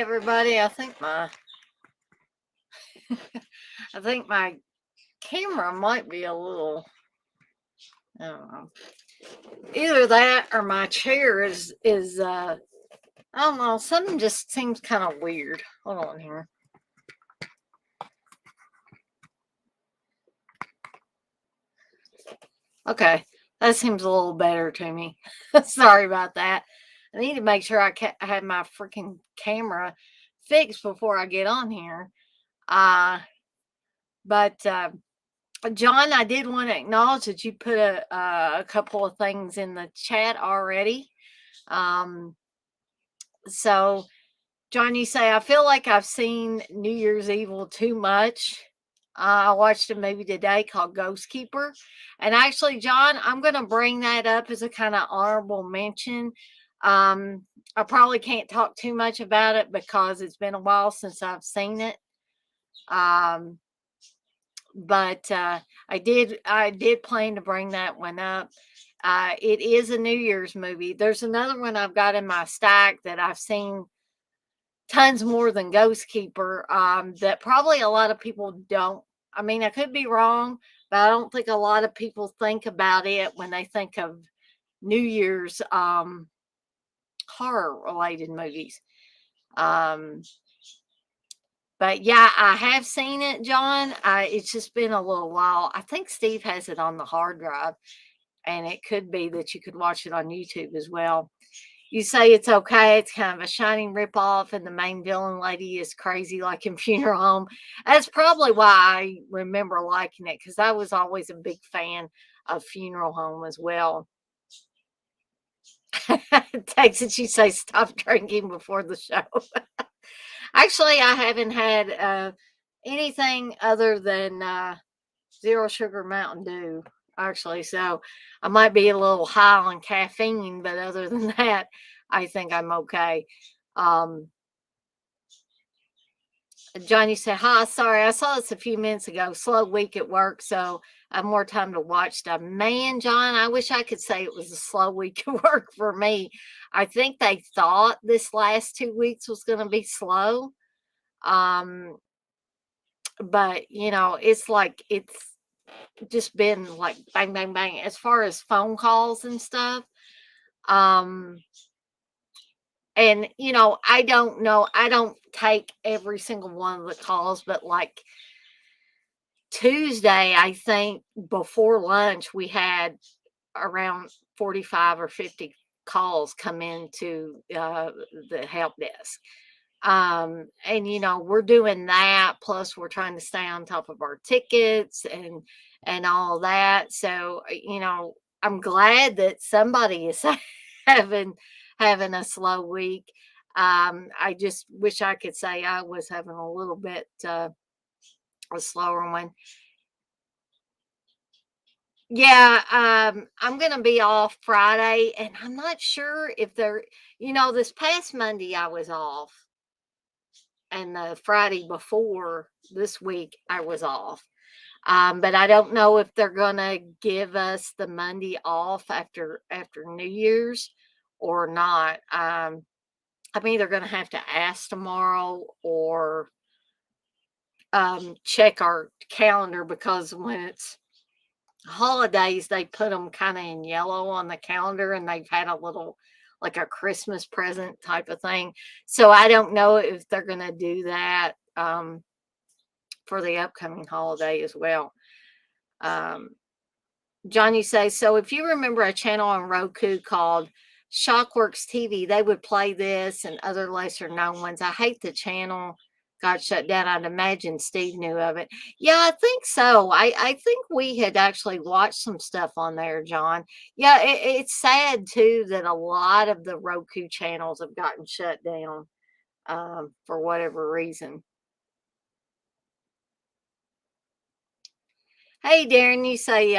everybody. I think my camera might be a little, I don't know. Either that or my chair is I don't know, something just seems kind of weird. Hold on here. Okay, that seems a little better to me. Sorry about that. I need to make sure I have my freaking camera fixed before I get on here. Uh, but John, I did want to acknowledge that you put a couple of things in the chat already. Um, so, John, you say, I feel like I've seen New Year's Evil too much. I watched a movie today called Ghost Keeper. And actually, John, I'm going to bring that up as a kind of honorable mention. I probably can't talk too much about it because it's been a while since I've seen it. But I did plan to bring that one up. It is a New Year's movie. There's another one I've got in my stack that I've seen tons more than Ghost Keeper. That probably a lot of people don't. I mean, I could be wrong, but I don't think a lot of people think about it when they think of New Year's horror related movies. But yeah, I have seen it, John. It's just been a little while. I think Steve has it on the hard drive, and it could be that you could watch it on YouTube as well. You say it's okay. It's kind of a shining ripoff, and the main villain lady is crazy, like in Funeral Home. That's probably why I remember liking it, because I was always a big fan of Funeral Home as well. Texas, you say stop drinking before the show. Actually, I haven't had anything other than zero sugar Mountain Dew, actually. So I might be a little high on caffeine, but other than that, I think I'm okay. Johnny said, hi, sorry, I saw this a few minutes ago. Slow week at work, so I have more time to watch stuff. Man, John, I wish I could say it was a slow week at work for me. I think they thought this last 2 weeks was going to be slow. But it's like it's just been like bang, bang, bang as far as phone calls and stuff. And I don't know, I don't take every single one of the calls, but like Tuesday, I think before lunch, we had around 45 or 50 calls come into the help desk. And we're doing that, plus we're trying to stay on top of our tickets and all that. So I'm glad that somebody is having a slow week. I just wish I could say I was having a little bit a slower one. Yeah, I'm gonna be off Friday, and I'm not sure if this past Monday I was off, and the Friday before this week I was off. But I don't know if they're gonna give us the Monday off after New Year's or not. I'm either gonna have to ask tomorrow or check our calendar, because when it's holidays, they put them kind of in yellow on the calendar, and they've had a little like a Christmas present type of thing. So I don't know if they're going to do that for the upcoming holiday as well. Johnny says, so if you remember a channel on Roku called Shockworks TV, they would play this and other lesser known ones. I hate the channel got shut down. I'd imagine Steve knew of it. Yeah, I think so. I think we had actually watched some stuff on there, John. Yeah, it's sad too that a lot of the Roku channels have gotten shut down for whatever reason. Hey, Darren, you say,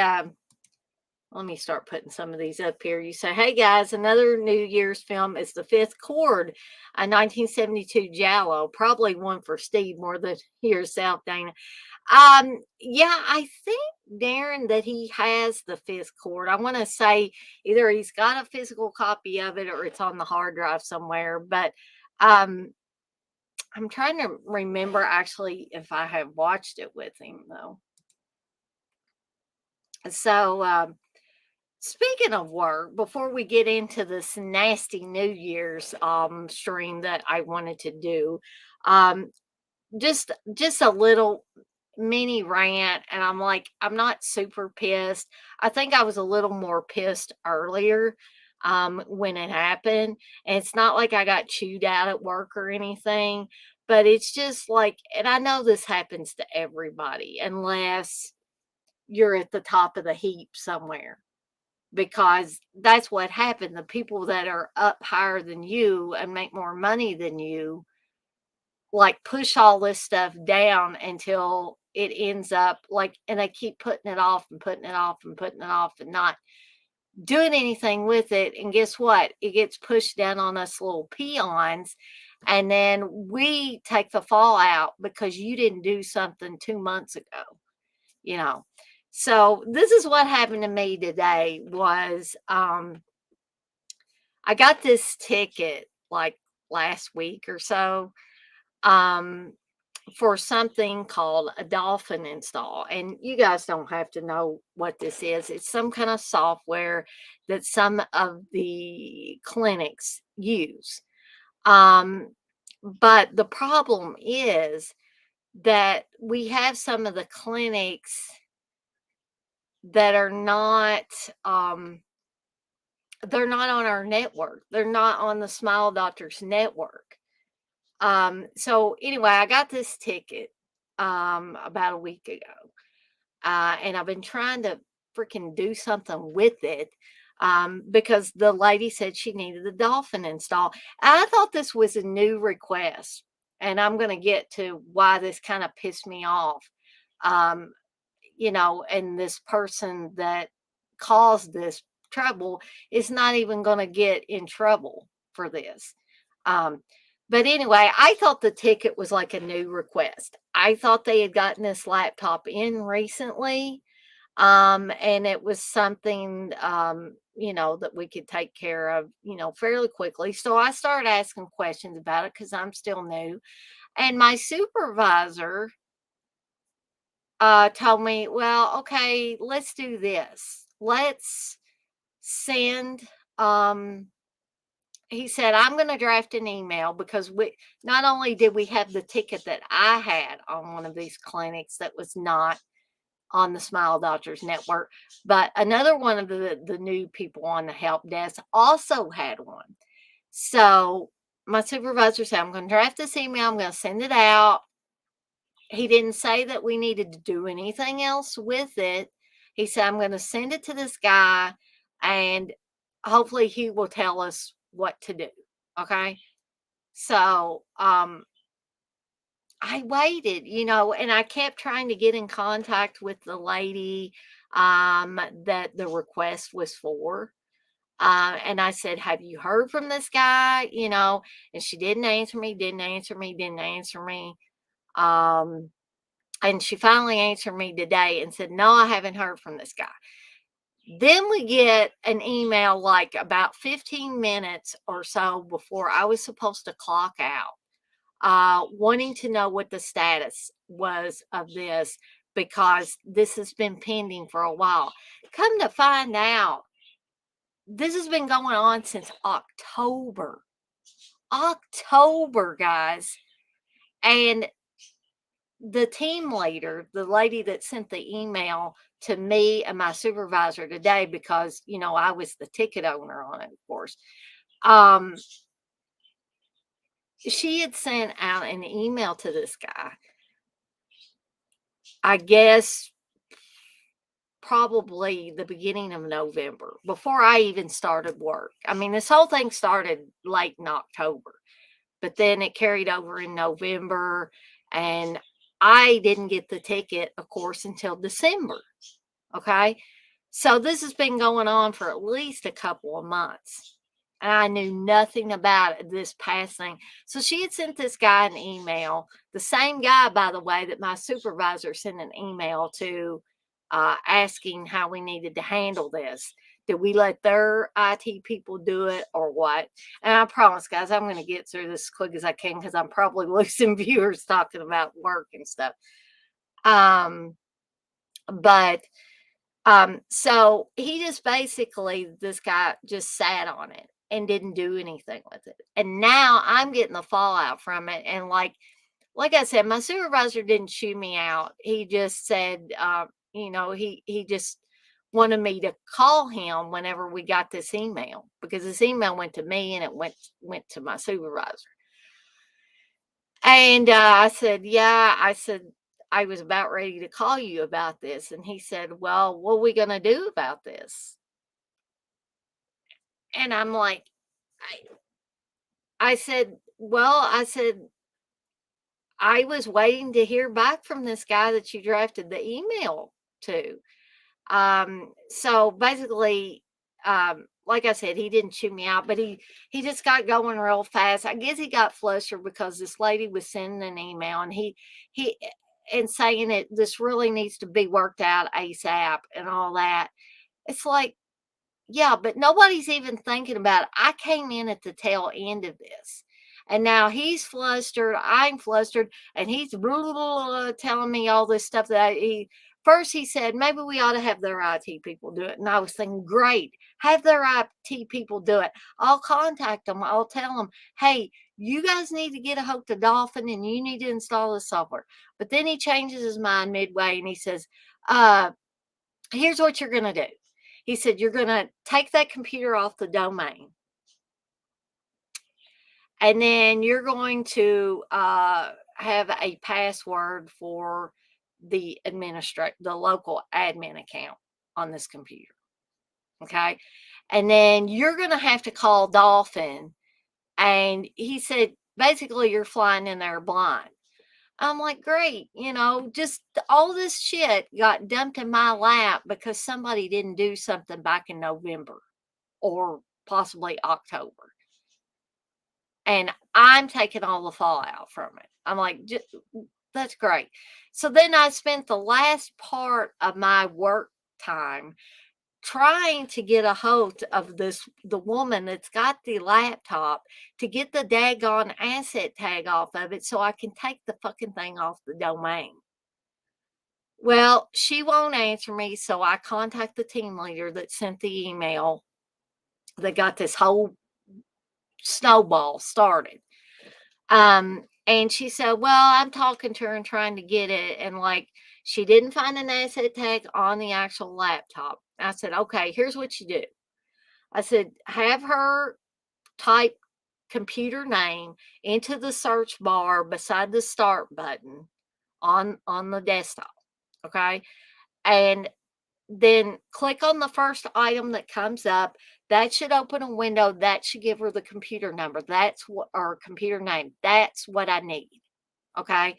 let me start putting some of these up here. You say, hey guys, another New Year's film is The Fifth Chord, a 1972 Giallo. Probably one for Steve more than yourself, Dana. Yeah, I think, Darren, that he has The Fifth Chord. I want to say either he's got a physical copy of it or it's on the hard drive somewhere. But I'm trying to remember actually if I have watched it with him though. So, speaking of work, before we get into this nasty New Year's stream that I wanted to do, um, just a little mini rant, and I'm like, I'm not super pissed. I think I was a little more pissed earlier when it happened. And it's not like I got chewed out at work or anything, but it's just like, and I know this happens to everybody unless you're at the top of the heap somewhere, because that's what happened. The people that are up higher than you and make more money than you, like, push all this stuff down until it ends up like, and they keep putting it off and putting it off and putting it off and not doing anything with it. And guess what? It gets pushed down on us little peons. And then we take the fallout because you didn't do something 2 months ago, you know. So this is what happened to me today was I got this ticket like last week or so. Um for something called a dolphin install. And you guys don't have to know what this is. It's some kind of software that some of the clinics use. Um, but the problem is that we have some of the clinics that are not they're not on our network. They're not on the Smile Doctors network. So anyway, I got this ticket about a week ago. And I've been trying to freaking do something with it because the lady said she needed the dolphin install. I thought this was a new request, and I'm going to get to why this kind of pissed me off. Um, and this person that caused this trouble is not even going to get in trouble for this. Um, but anyway, I thought the ticket was like a new request. I thought they had gotten this laptop in recently, and it was something, that we could take care of, fairly quickly. So I started asking questions about it because I'm still new. And my supervisor told me, well, okay, let's do this. Let's send, he said, I'm going to draft an email because we not only did we have the ticket that I had on one of these clinics that was not on the Smile Doctors Network, but another one of the new people on the help desk also had one. So my supervisor said, I'm going to draft this email, I'm going to send it out. He didn't say that we needed to do anything else with it. He said, I'm going to send it to this guy and hopefully he will tell us what to do. Okay. So, I waited, and I kept trying to get in contact with the lady that the request was for. And I said, have you heard from this guy? And she didn't answer me, didn't answer me, didn't answer me. Um, and she finally answered me today and said, no, I haven't heard from this guy. Then we get an email like about 15 minutes or so before I was supposed to clock out, wanting to know what the status was of this because this has been pending for a while. Come to find out, this has been going on since October. October, guys. And the team leader, the lady that sent the email to me and my supervisor today, because, I was the ticket owner on it, of course. She had sent out an email to this guy, I guess probably the beginning of November, before I even started work. I mean, this whole thing started late in October, but then it carried over in November, and I didn't get the ticket, of course, until December. Okay. So this has been going on for at least a couple of months. And I knew nothing about it, this past thing. So she had sent this guy an email, the same guy, by the way, that my supervisor sent an email to asking how we needed to handle this. Did we let their IT people do it or what? And I promise, guys, I'm going to get through this as quick as I can because I'm probably losing viewers talking about work and stuff. Um, but so he just basically, this guy just sat on it and didn't do anything with it. And now I'm getting the fallout from it. And like I said, my supervisor didn't chew me out. He just said, he just wanted me to call him whenever we got this email because this email went to me and it went to my supervisor. And I said, yeah, I said, I was about ready to call you about this. And he said, well, what are we going to do about this? And I'm like, I said, well, I said, I was waiting to hear back from this guy that you drafted the email to. So basically, like I said, he didn't chew me out, but he just got going real fast. I guess he got flustered because this lady was sending an email and he and saying it this really needs to be worked out ASAP and all that. It's like, yeah, but nobody's even thinking about it. I came in at the tail end of this. And now he's flustered, I'm flustered, and he's blah, blah, blah, telling me all this stuff first he said, maybe we ought to have their IT people do it. And I was thinking, great, have their IT people do it. I'll contact them. I'll tell them, hey, you guys need to get a hold to Dolphin and you need to install the software. But then he changes his mind midway and he says, uh, here's what you're going to do. He said, you're going to take that computer off the domain. And then you're going to have a password for the local admin account on this computer. Okay. And then you're going to have to call Dolphin. And he said, basically, you're flying in there blind. I'm like, great, just all this shit got dumped in my lap because somebody didn't do something back in November or possibly October. And I'm taking all the fallout from it. I'm like, that's great. So then I spent the last part of my work time trying to get a hold of the woman that's got the laptop to get the daggone asset tag off of it so I can take the fucking thing off the domain. Well, she won't answer me, so I contact the team leader that sent the email that got this whole snowball started. And she said, well, I'm talking to her and trying to get it. And like, she didn't find an asset tag on the actual laptop. I said, okay, here's what you do. I said, have her type computer name into the search bar beside the start button on the desktop. Okay. And then click on the first item that comes up. That should open a window. That should give her the computer number. That's what, or computer name. That's what I need. Okay.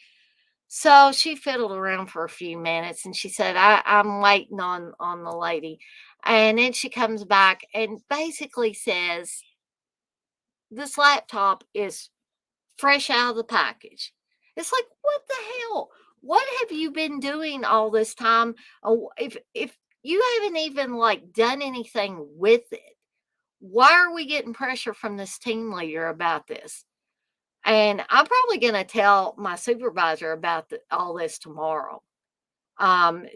So she fiddled around for a few minutes and she said, I'm waiting on the lady. And then she comes back and basically says, this laptop is fresh out of the package. It's like, what the hell? What have you been doing all this time? Oh, if you haven't even like done anything with it, why are we getting pressure from this team leader about this? And I'm probably going to tell my supervisor about all this tomorrow,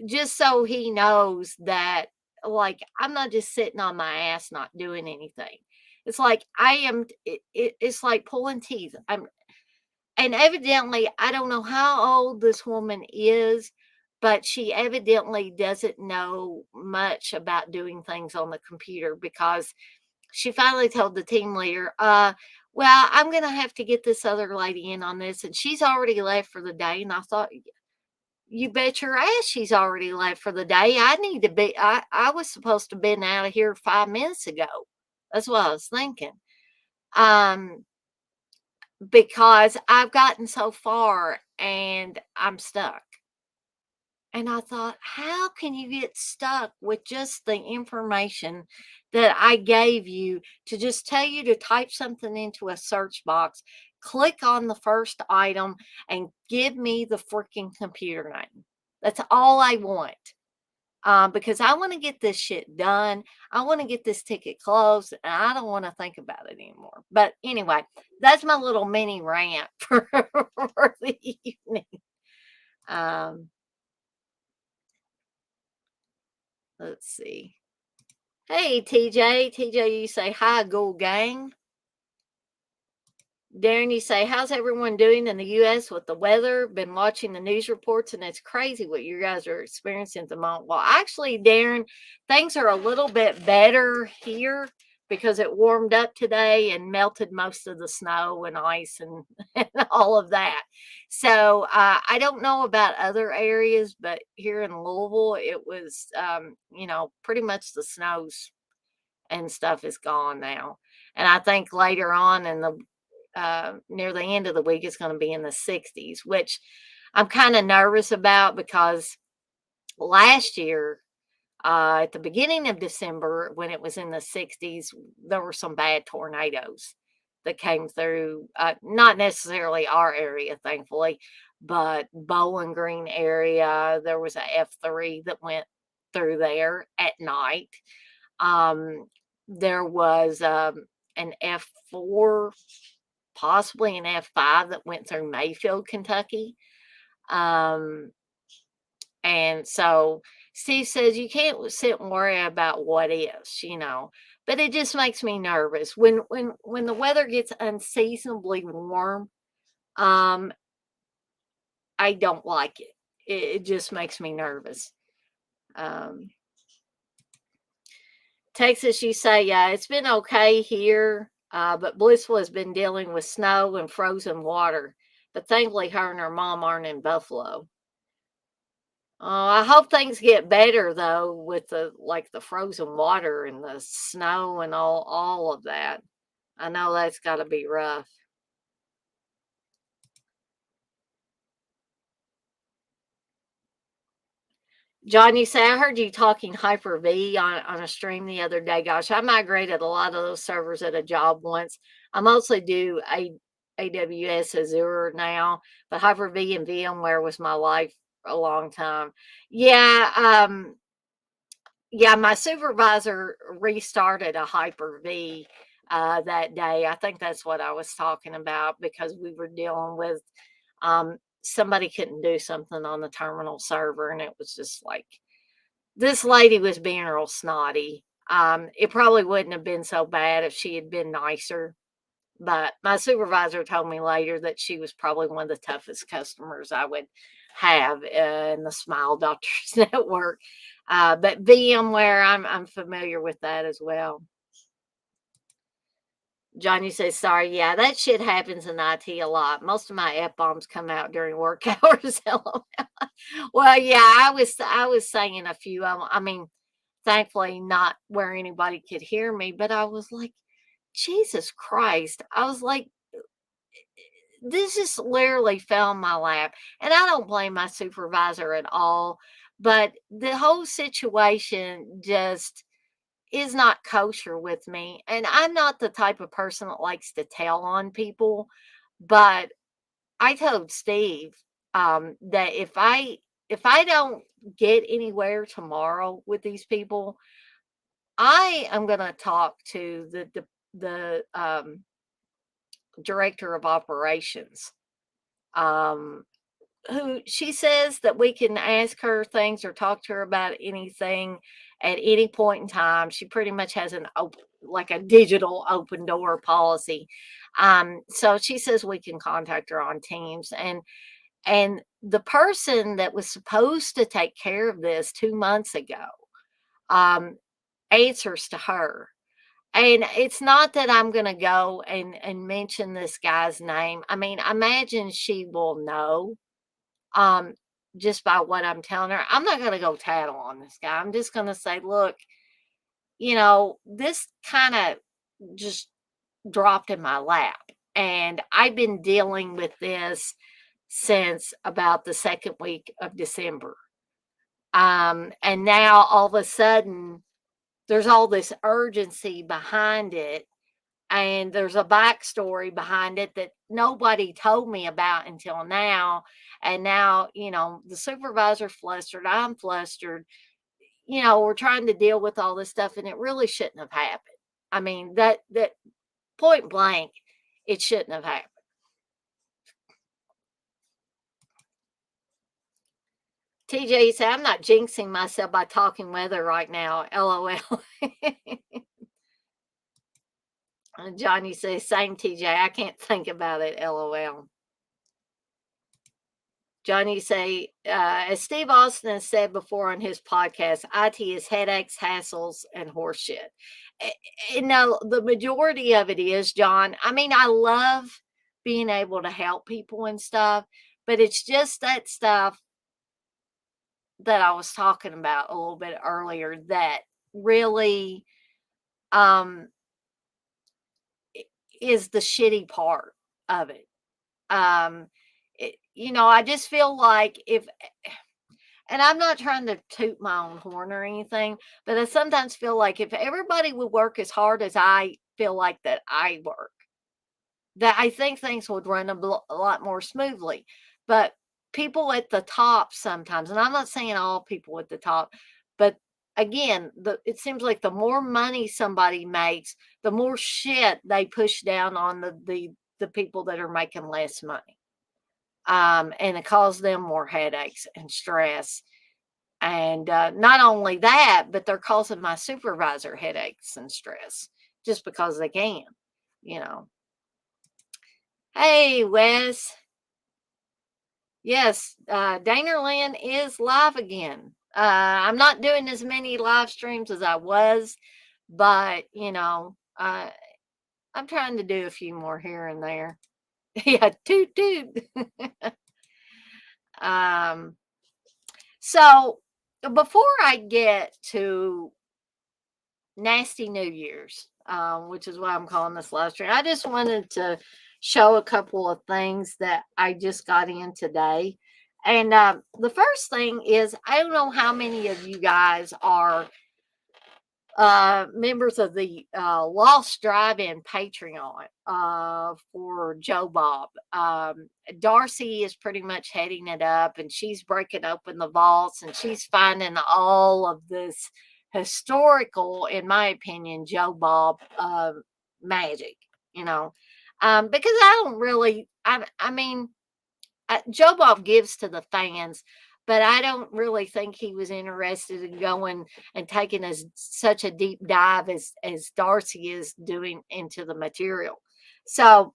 just so he knows that, like, I'm not just sitting on my ass not doing anything. It's like I am. It's like pulling teeth. And evidently, I don't know how old this woman is, but she evidently doesn't know much about doing things on the computer because she finally told the team leader, well, I'm going to have to get this other lady in on this. And she's already left for the day. And I thought, you bet your ass she's already left for the day. I was supposed to have been out of here 5 minutes ago. That's what I was thinking. Because I've gotten so far and I'm stuck. And I thought, how can you get stuck with just the information that I gave you to just tell you to type something into a search box, click on the first item, and give me the freaking computer name? That's all I want. because I want to get this shit done. I want to get this ticket closed, and I don't want to think about it anymore. But anyway, that's my little mini rant for the evening. Um, let's see. Hey, TJ. TJ, you say hi, Ghoul Gang. Darren, you say, how's everyone doing in the U.S. with the weather? Been watching the news reports, and it's crazy what you guys are experiencing at the moment. Well, actually, Darren, things are a little bit better here because it warmed up today and melted most of the snow and ice and, and all of that. So I don't know about other areas, but here in Louisville, it was, pretty much the snows and stuff is gone now. And I think later on in the near the end of the week, it's going to be in the 60s, which I'm kind of nervous about because last year, at the beginning of December, when it was in the 60s, there were some bad tornadoes that came through, not necessarily our area, thankfully, but Bowling Green area. There was a F3 that went through there at night. Um, there was an F4, possibly an F5 that went through Mayfield, Kentucky. Um, and so Steve says you can't sit and worry about what is, but it just makes me nervous when the weather gets unseasonably warm. Um, I don't like it. It just makes me nervous. Um, Texas, you say, yeah, it's been okay here, but Blissful has been dealing with snow and frozen water. But thankfully, her and her mom aren't in Buffalo. I hope things get better though with the frozen water and the snow and all of that. I know that's got to be rough. John, you say I heard you talking Hyper V on a stream the other day. Gosh, I migrated a lot of those servers at a job once. I mostly do AWS Azure now, but Hyper V and VMware was my life a long time. Yeah, yeah, my supervisor restarted a Hyper V that day. I think that's what I was talking about because we were dealing with somebody couldn't do something on the terminal server, and it was just like this lady was being real snotty. It probably wouldn't have been so bad if she had been nicer, but my supervisor told me later that she was probably one of the toughest customers I would have in the Smile Doctors Network. But VMware, I'm familiar with that as well. Johnny says, sorry, yeah, that shit happens in IT a lot. Most of my F bombs come out during work hours. LOL. Well, yeah, I was saying a few of 'em. I mean, thankfully not where anybody could hear me, but I was like, Jesus Christ. I was like, this just literally fell in my lap. And I don't blame my supervisor at all. But the whole situation just is not kosher with me. And I'm not the type of person that likes to tell on people. But I told Steve that if I don't get anywhere tomorrow with these people, I am going to talk to the director of operations, um, who she says that we can ask her things or talk to her about anything at any point in time. She pretty much has an open, like a digital open door policy. So she says we can contact her on Teams, and the person that was supposed to take care of this 2 months ago um, answers to her. And it's not that I'm gonna go and mention this guy's name. I mean, I imagine she will know, um, just by what I'm telling her. I'm not gonna go tattle on this guy. I'm just gonna say, "Look, this kinda just dropped in my lap, and I've been dealing with this since about the 2nd week of December. And now all of a sudden, there's all this urgency behind it, and there's a backstory behind it that nobody told me about until now. And now, the supervisor flustered, I'm flustered. we're trying to deal with all this stuff, and it really shouldn't have happened. I mean, that point blank, it shouldn't have happened. TJ said, I'm not jinxing myself by talking weather right now. LOL. Johnny says, same TJ. I can't think about it. LOL. Johnny say, as Steve Austin has said before on his podcast, IT is headaches, hassles, and horseshit. And now the majority of it is, John. I mean, I love being able to help people and stuff, but it's just that stuff that I was talking about a little bit earlier that really um is the shitty part of it. Um I just feel like if and I'm not trying to toot my own horn or anything, but I sometimes feel like if everybody would work as hard as I feel like that I work, that I think things would run a lot more smoothly. But people at the top sometimes, and I'm not saying all people at the top, but again, it seems like the more money somebody makes, the more shit they push down on the people that are making less money. And it causes them more headaches and stress. And not only that, but they're causing my supervisor headaches and stress just because they can, you know. Hey, Wes. Yes, Danerland is live again. I'm not doing as many live streams as I was, but I'm trying to do a few more here and there. Yeah, toot toot. um, so before I get to Nasty New Year's, which is why I'm calling this live stream, I just wanted to show a couple of things that I just got in today. And the first thing is, I don't know how many of you guys are members of the Lost Drive-In Patreon for Joe Bob. Darcy is pretty much heading it up, and she's breaking open the vaults, and she's finding all of this historical, in my opinion, Joe Bob magic. Because I don't really. I mean, Joe Bob gives to the fans, but I don't really think he was interested in going and taking such a deep dive as Darcy is doing into the material. So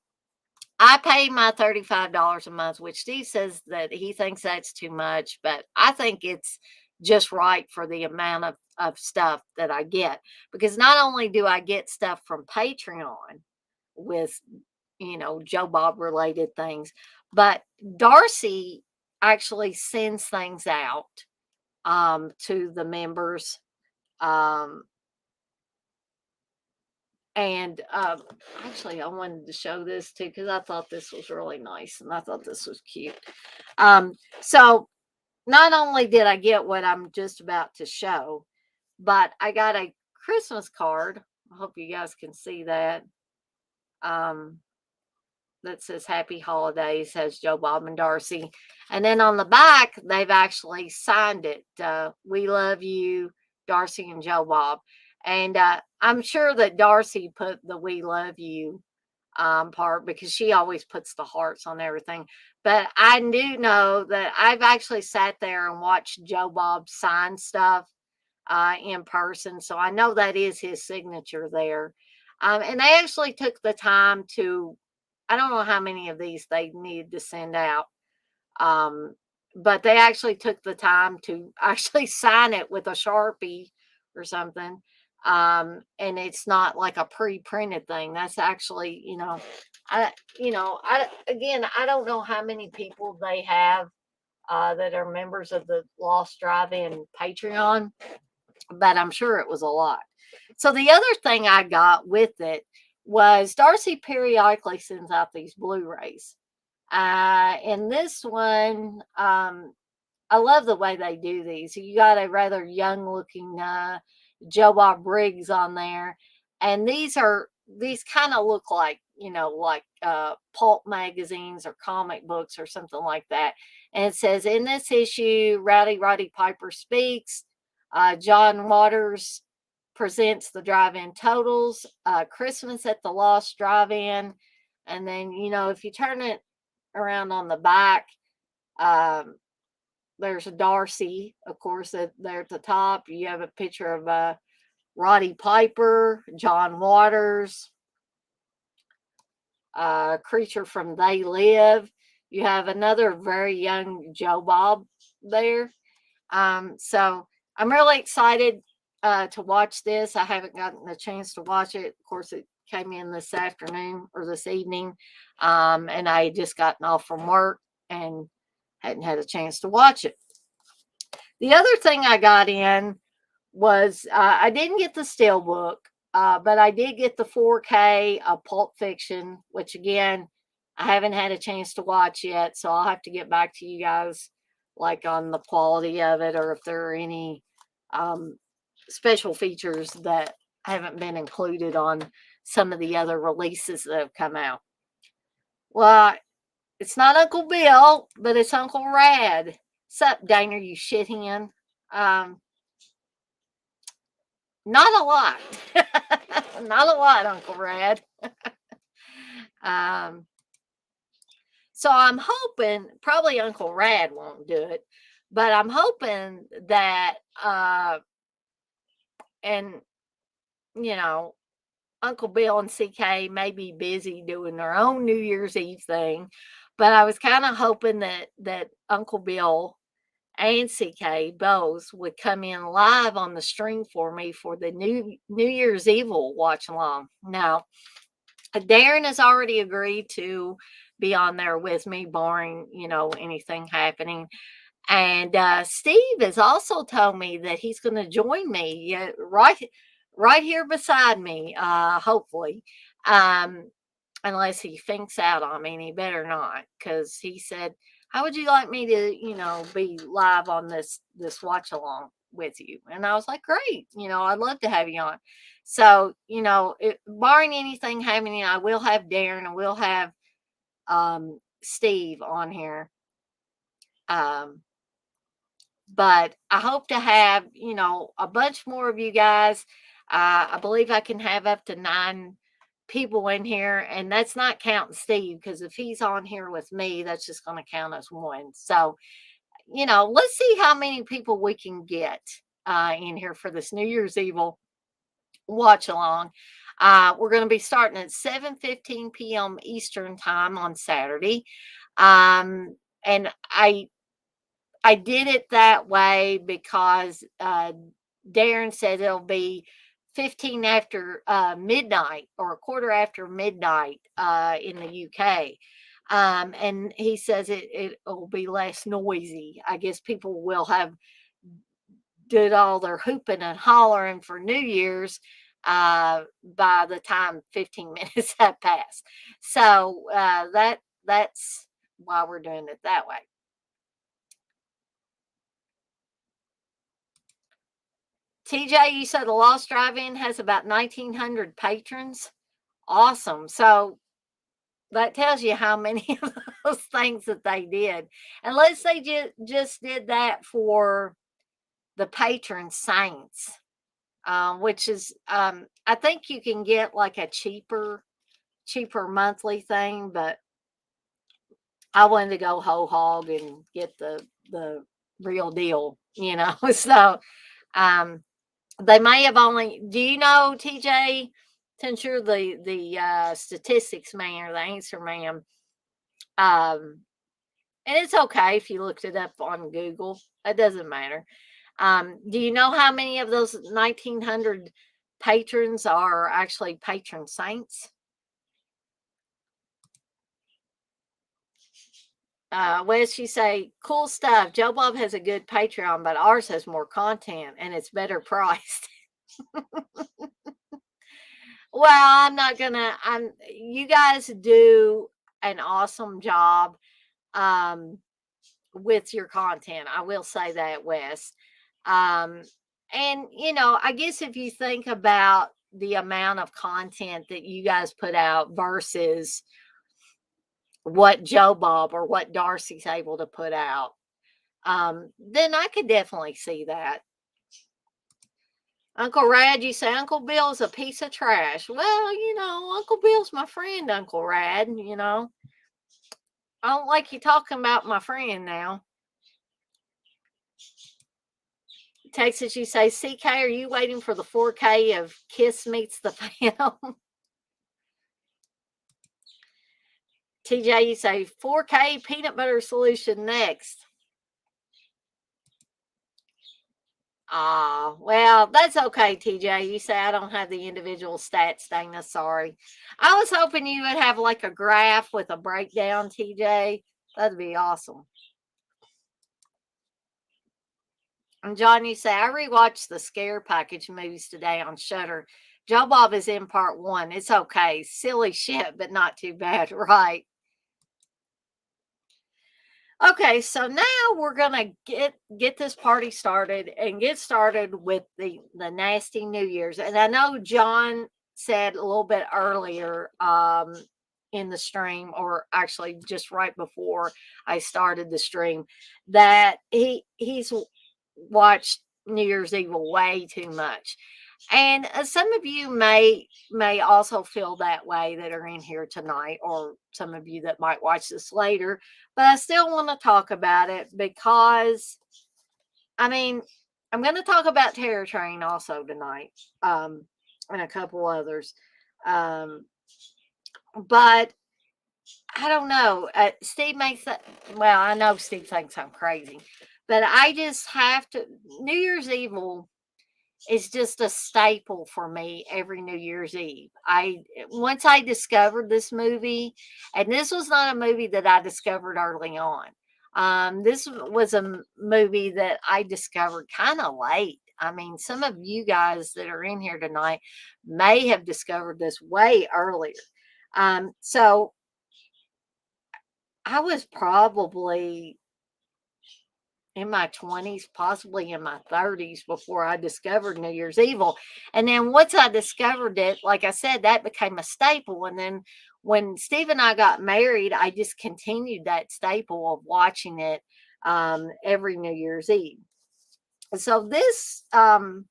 I pay my $35 a month, which Steve says that he thinks that's too much, but I think it's just right for the amount of stuff that I get. Because not only do I get stuff from Patreon with Joe Bob related things. But Darcy actually sends things out to the members. Um, and actually, I wanted to show this too because I thought this was really nice and I thought this was cute. So, not only did I get what I'm just about to show, but I got a Christmas card. I hope you guys can see that. That says Happy Holidays, has Joe Bob and Darcy. And then on the back, they've actually signed it. We love you, Darcy and Joe Bob. And I'm sure that Darcy put the we love you part because she always puts the hearts on everything. But I do know that I've actually sat there and watched Joe Bob sign stuff in person. So I know that is his signature there. And they actually took the time to, I don't know how many of these they needed to send out, but they actually took the time to actually sign it with a Sharpie or something. And it's not like a pre-printed thing. That's actually, I don't know how many people they have that are members of the Lost Drive-In Patreon, but I'm sure it was a lot. So the other thing I got with it was Darcy periodically sends out these Blu-rays. And this one, I love the way they do these. You got a rather young looking Joe Bob Briggs on there. And these kind of look like, pulp magazines or comic books or something like that. And it says, in this issue, Rowdy Roddy Piper speaks. John Waters presents the drive-in totals, Christmas at the Lost Drive-In, and then if you turn it around on the back, um, there's a Darcy, of course, there at the top. You have a picture of Roddy Piper, John Waters, creature from They Live. You have another very young Joe Bob there. So I'm really excited to watch this. I haven't gotten a chance to watch it. Of course, it came in this afternoon or this evening, and I had just gotten off from work and hadn't had a chance to watch it. The other thing I got in was I didn't get the Steelbook, but I did get the 4K of Pulp Fiction, which again, I haven't had a chance to watch yet. So I'll have to get back to you guys like on the quality of it or if there are any special features that haven't been included on some of the other releases that have come out. Well, it's not Uncle Bill, but it's Uncle Rad. Sup, Dana, you shit hen? Not a lot. Not a lot, Uncle Rad. um, so I'm hoping, probably Uncle Rad won't do it, but I'm hoping that, and, Uncle Bill and CK may be busy doing their own New Year's Eve thing, but I was kind of hoping that Uncle Bill and CK both would come in live on the stream for me for the New Year's Evil watch along. Now, Darren has already agreed to be on there with me, barring anything happening. And Steve has also told me that he's going to join me right here beside me, hopefully. Unless he thinks out on me, and he better not, because he said, "How would you like me to, be live on this watch along with you?" And I was like, "Great, I'd love to have you on." So, barring anything happening, I will have Darren, I will have Steve on here. But I hope to have, a bunch more of you guys. I believe I can have up to 9 people in here, and that's not counting Steve, because if he's on here with me, that's just going to count as one. So, let's see how many people we can get in here for this New Year's Evil watch along. We're going to be starting at 7:15 p.m. Eastern time on Saturday. And I did it that way because Darren said it'll be 15 after midnight or a quarter after midnight in the UK. And he says it'll be less noisy. I guess people will have did all their hooping and hollering for New Year's by the time 15 minutes have passed. So that's why we're doing it that way. TJ, you said the Lost Drive-In has about 1,900 patrons. Awesome. So that tells you how many of those things that they did. And let's say just did that for the patron saints, which is, I think you can get like a cheaper monthly thing, but I wanted to go whole hog and get the real deal, So, they may have only. Do you know, TJ? Since you're the statistics man or the answer man, and it's okay if you looked it up on Google. It doesn't matter. Do you know how many of those 1,900 patrons are actually patron saints? Wes, you say, cool stuff. Joe Bob has a good Patreon, but ours has more content and it's better priced. Well, you guys do an awesome job with your content. I will say that, Wes. And, I guess if you think about the amount of content that you guys put out versus what Joe Bob or what Darcy's able to put out, then I could definitely see that. Uncle Rad, you say Uncle Bill's a piece of trash. Well, Uncle Bill's my friend, Uncle Rad. I don't like you talking about my friend now. Texas, you say, CK, are you waiting for the 4K of Kiss Meets the Phantom? TJ, you say 4K peanut butter solution next. Ah, well, that's okay, TJ. You say I don't have the individual stats, Dana. Sorry. I was hoping you would have like a graph with a breakdown, TJ. That'd be awesome. And John, you say I rewatched the Scare Package movies today on Shutter. Joe Bob is in part one. It's okay. Silly shit, but not too bad, right? Okay, so now we're gonna get this party started and get started with the nasty New Year's. And I know John said a little bit earlier in the stream, or actually just right before I started the stream, that he's watched New Year's Evil way too much. And some of you may also feel that way that are in here tonight, or some of you that might watch this later. But I still want to talk about it because, I mean, I'm going to talk about Terror Train also tonight, and a couple others. Um, but I don't know. Steve makes that. Well, I know Steve thinks I'm crazy, but I just have to. New Year's Evil is just a staple for me every New Year's Eve. I Once I discovered this movie, and this was not a movie that I discovered early on. This was a movie that I discovered kind of late. I mean, some of you guys that are in here tonight may have discovered this way earlier. So I was probably in my 20s, possibly in my 30s before I discovered New Year's Evil. And then once I discovered it, like I said, that became a staple. And then when Steve and I got married, I just continued that staple of watching it every New Year's Eve. So this one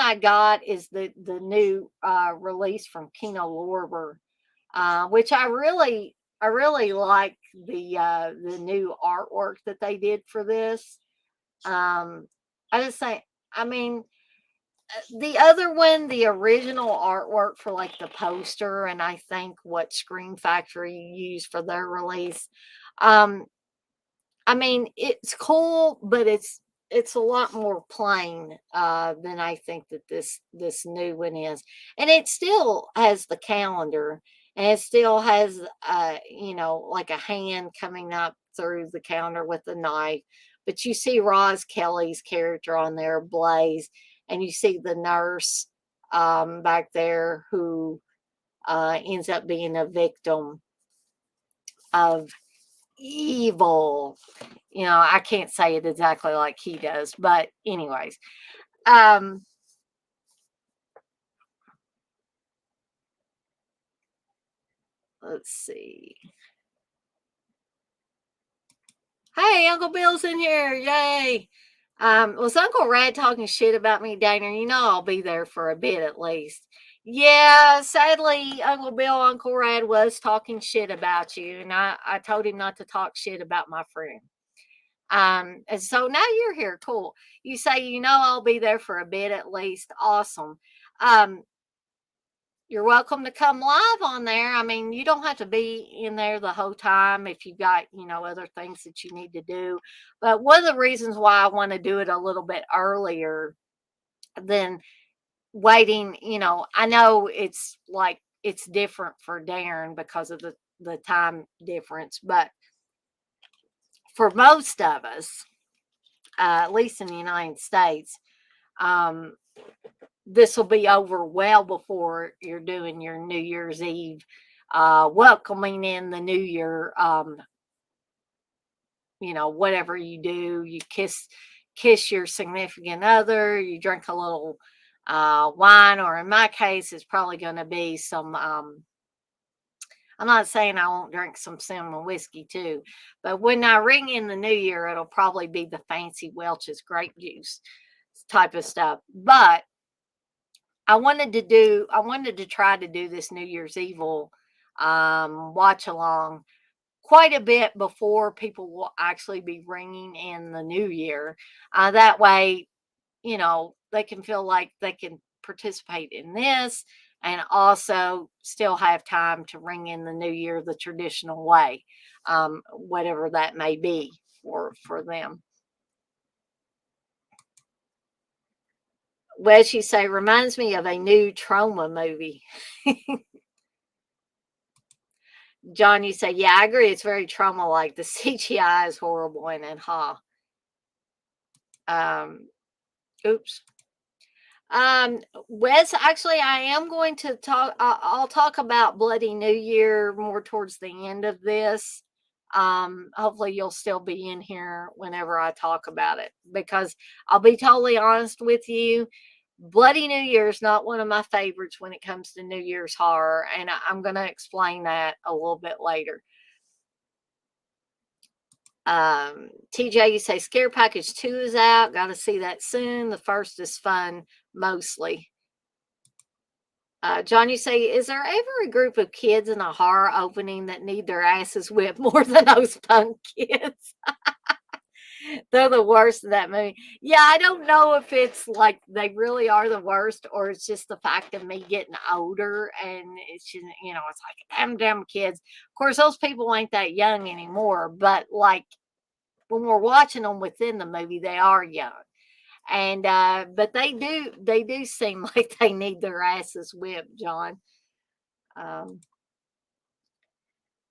I got is the new release from Kino Lorber, which I really like the new artwork that they did for this. I just think, I mean, the other one, the original artwork for like the poster, and I think what Screen Factory used for their release. Um, I mean, it's cool, but it's a lot more plain than I think that this new one is, and it still has the calendar, and it still has like a hand coming up through the calendar with the knife, but you see Roz Kelly's character on there, Blaze, and you see the nurse back there who ends up being a victim of evil. I can't say it exactly like he does, but anyways, um, let's see. Hey, Uncle Bill's in here. Yay. Was Uncle Rad talking shit about me, Dana? I'll be there for a bit at least. Yeah, sadly, Uncle Rad was talking shit about you, and I told him not to talk shit about my friend. And so now you're here. Cool. You say, I'll be there for a bit at least. Awesome. Um, you're welcome to come live on there. I mean, you don't have to be in there the whole time if you've got, other things that you need to do. But one of the reasons why I want to do it a little bit earlier than waiting, I know it's like it's different for Darren because of the time difference, but for most of us, at least in the United States, um, this will be over well before you're doing your New Year's Eve, welcoming in the new year. Whatever you do, you kiss your significant other, you drink a little wine, or in my case, it's probably going to be some. I'm not saying I won't drink some cinnamon whiskey too, but when I ring in the new year, it'll probably be the fancy Welch's grape juice. type of stuff. But I wanted to try to do this New Year's Evil watch along quite a bit before people will actually be ringing in the new year. That way, they can feel like they can participate in this and also still have time to ring in the new year the traditional way, whatever that may be for them. What you say reminds me of a new trauma movie. John, you say, yeah, I agree. It's very trauma like. The CGI is horrible in it, huh? Um, oops. Wes, actually, I am going to talk. I'll talk about Bloody New Year more towards the end of this. Hopefully, you'll still be in here whenever I talk about it because I'll be totally honest with you. Bloody New Year is not one of my favorites when it comes to New Year's horror, and I'm going to explain that a little bit later. TJ, you say Scare Package 2 is out. Got to see that soon. The first is fun, mostly. John, you say, is there ever a group of kids in a horror opening that need their asses whipped more than those punk kids? They're the worst of that movie. Yeah, I don't know if it's like they really are the worst or it's just the fact of me getting older and it's just, it's like them damn kids. Of course, those people ain't that young anymore, but like when we're watching them within the movie, they are young. And but they do seem like they need their asses whipped, John. Um,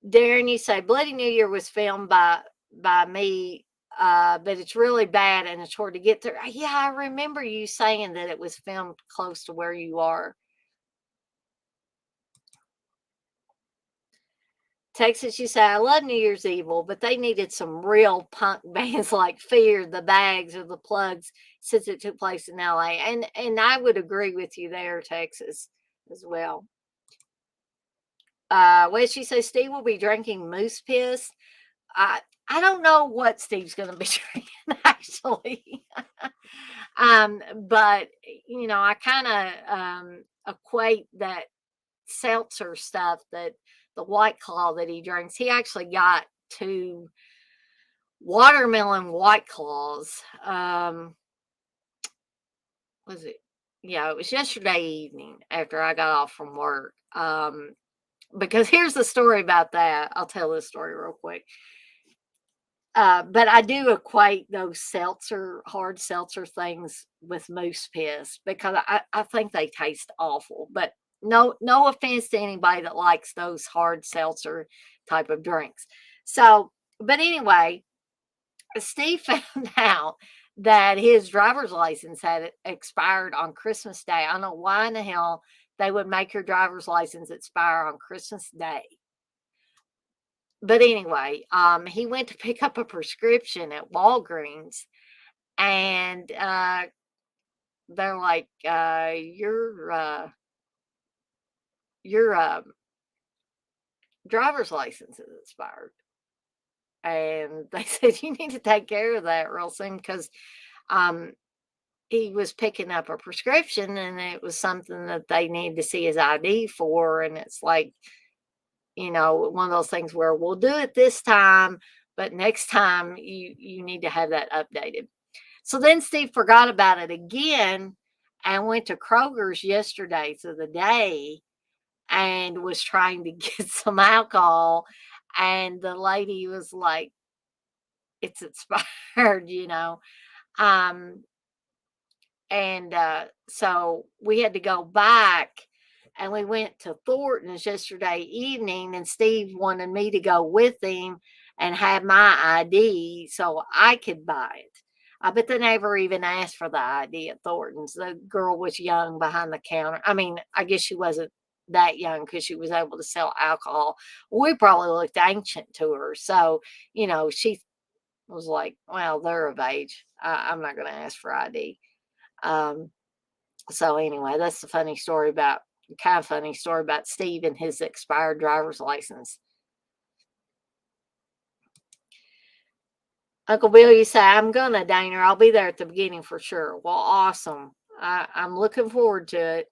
Darren, you say Bloody New Year was filmed by me, but it's really bad and it's hard to get there. Yeah, I remember you saying that it was filmed close to where you are. Texas, you say, I love New Year's Evil, but they needed some real punk bands like Fear, the Bags, or the Plugs since it took place in LA. And I would agree with you there, Texas, as well. What she says, Steve will be drinking moose piss. I I don't know what Steve's gonna be drinking actually. But I kind of equate that seltzer stuff that the White Claw that he drinks. He actually got two watermelon White Claws. Was it? Yeah, it was yesterday evening after I got off from work. Because here's the story about that. I'll tell this story real quick. But I do equate those hard seltzer things with moose piss because I think they taste awful. But no offense to anybody that likes those hard seltzer type of drinks. So, but anyway, Steve found out that his driver's license had expired on Christmas Day. I don't know why in the hell they would make your driver's license expire on Christmas Day. But anyway, he went to pick up a prescription at Walgreens, and they're like, your driver's license is expired." And they said, "You need to take care of that real soon because um, he was picking up a prescription, and it was something that they needed to see his ID for." And it's like, one of those things where we'll do it this time, but next time you need to have that updated. So then Steve forgot about it again and went to Kroger's yesterday through the day and was trying to get some alcohol. And the lady was like, it's expired, Um, and so we had to go back and we went to Thornton's yesterday evening, and Steve wanted me to go with him and have my ID so I could buy it. But they never even asked for the ID at Thornton's. The girl was young behind the counter. I mean, I guess she wasn't that young because she was able to sell alcohol. We probably looked ancient to her. So, she was like, well, they're of age. I'm not going to ask for ID. Um, so anyway, that's the kind of funny story about Steve and his expired driver's license. Uncle Bill, you say, I'm gonna, Daner. I'll be there at the beginning for sure. Well, awesome. I'm looking forward to it.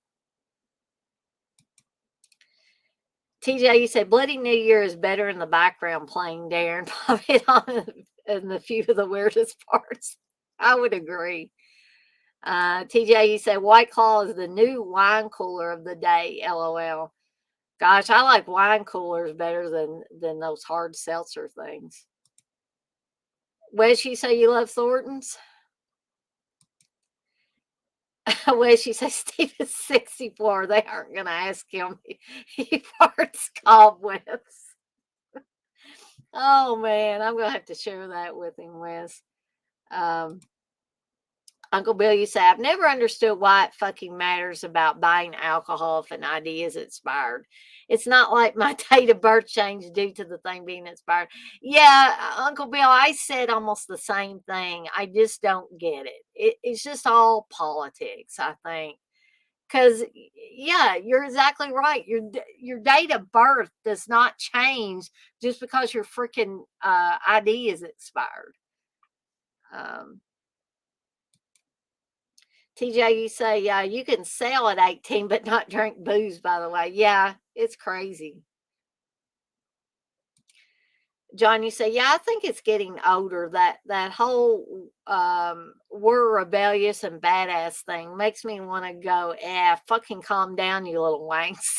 TJ, you say Bloody New Year is better in the background playing Darren. Pop it on in the few of the weirdest parts. I would agree. TJ, you say White Claw is the new wine cooler of the day. LOL. Gosh, I like wine coolers better than those hard seltzer things. Wes, you say you love Thornton's? Wes, you say Steve is 64. They aren't going to ask him. He farts cobwebs. Oh, man. I'm going to have to share that with him, Wes. Um, Uncle Bill, you say, I've never understood why it fucking matters about buying alcohol if an ID is expired. It's not like my date of birth changed due to the thing being expired. Yeah, Uncle Bill, I said almost the same thing. I just don't get it's just all politics, I think. Because, yeah, you're exactly right. Your date of birth does not change just because your freaking ID is expired. Um, TJ, you say, yeah, you can sell at 18, but not drink booze, by the way. Yeah, it's crazy. John, you say, yeah, I think it's getting older. That whole we're rebellious and badass thing makes me want to go, fucking calm down, you little wanks.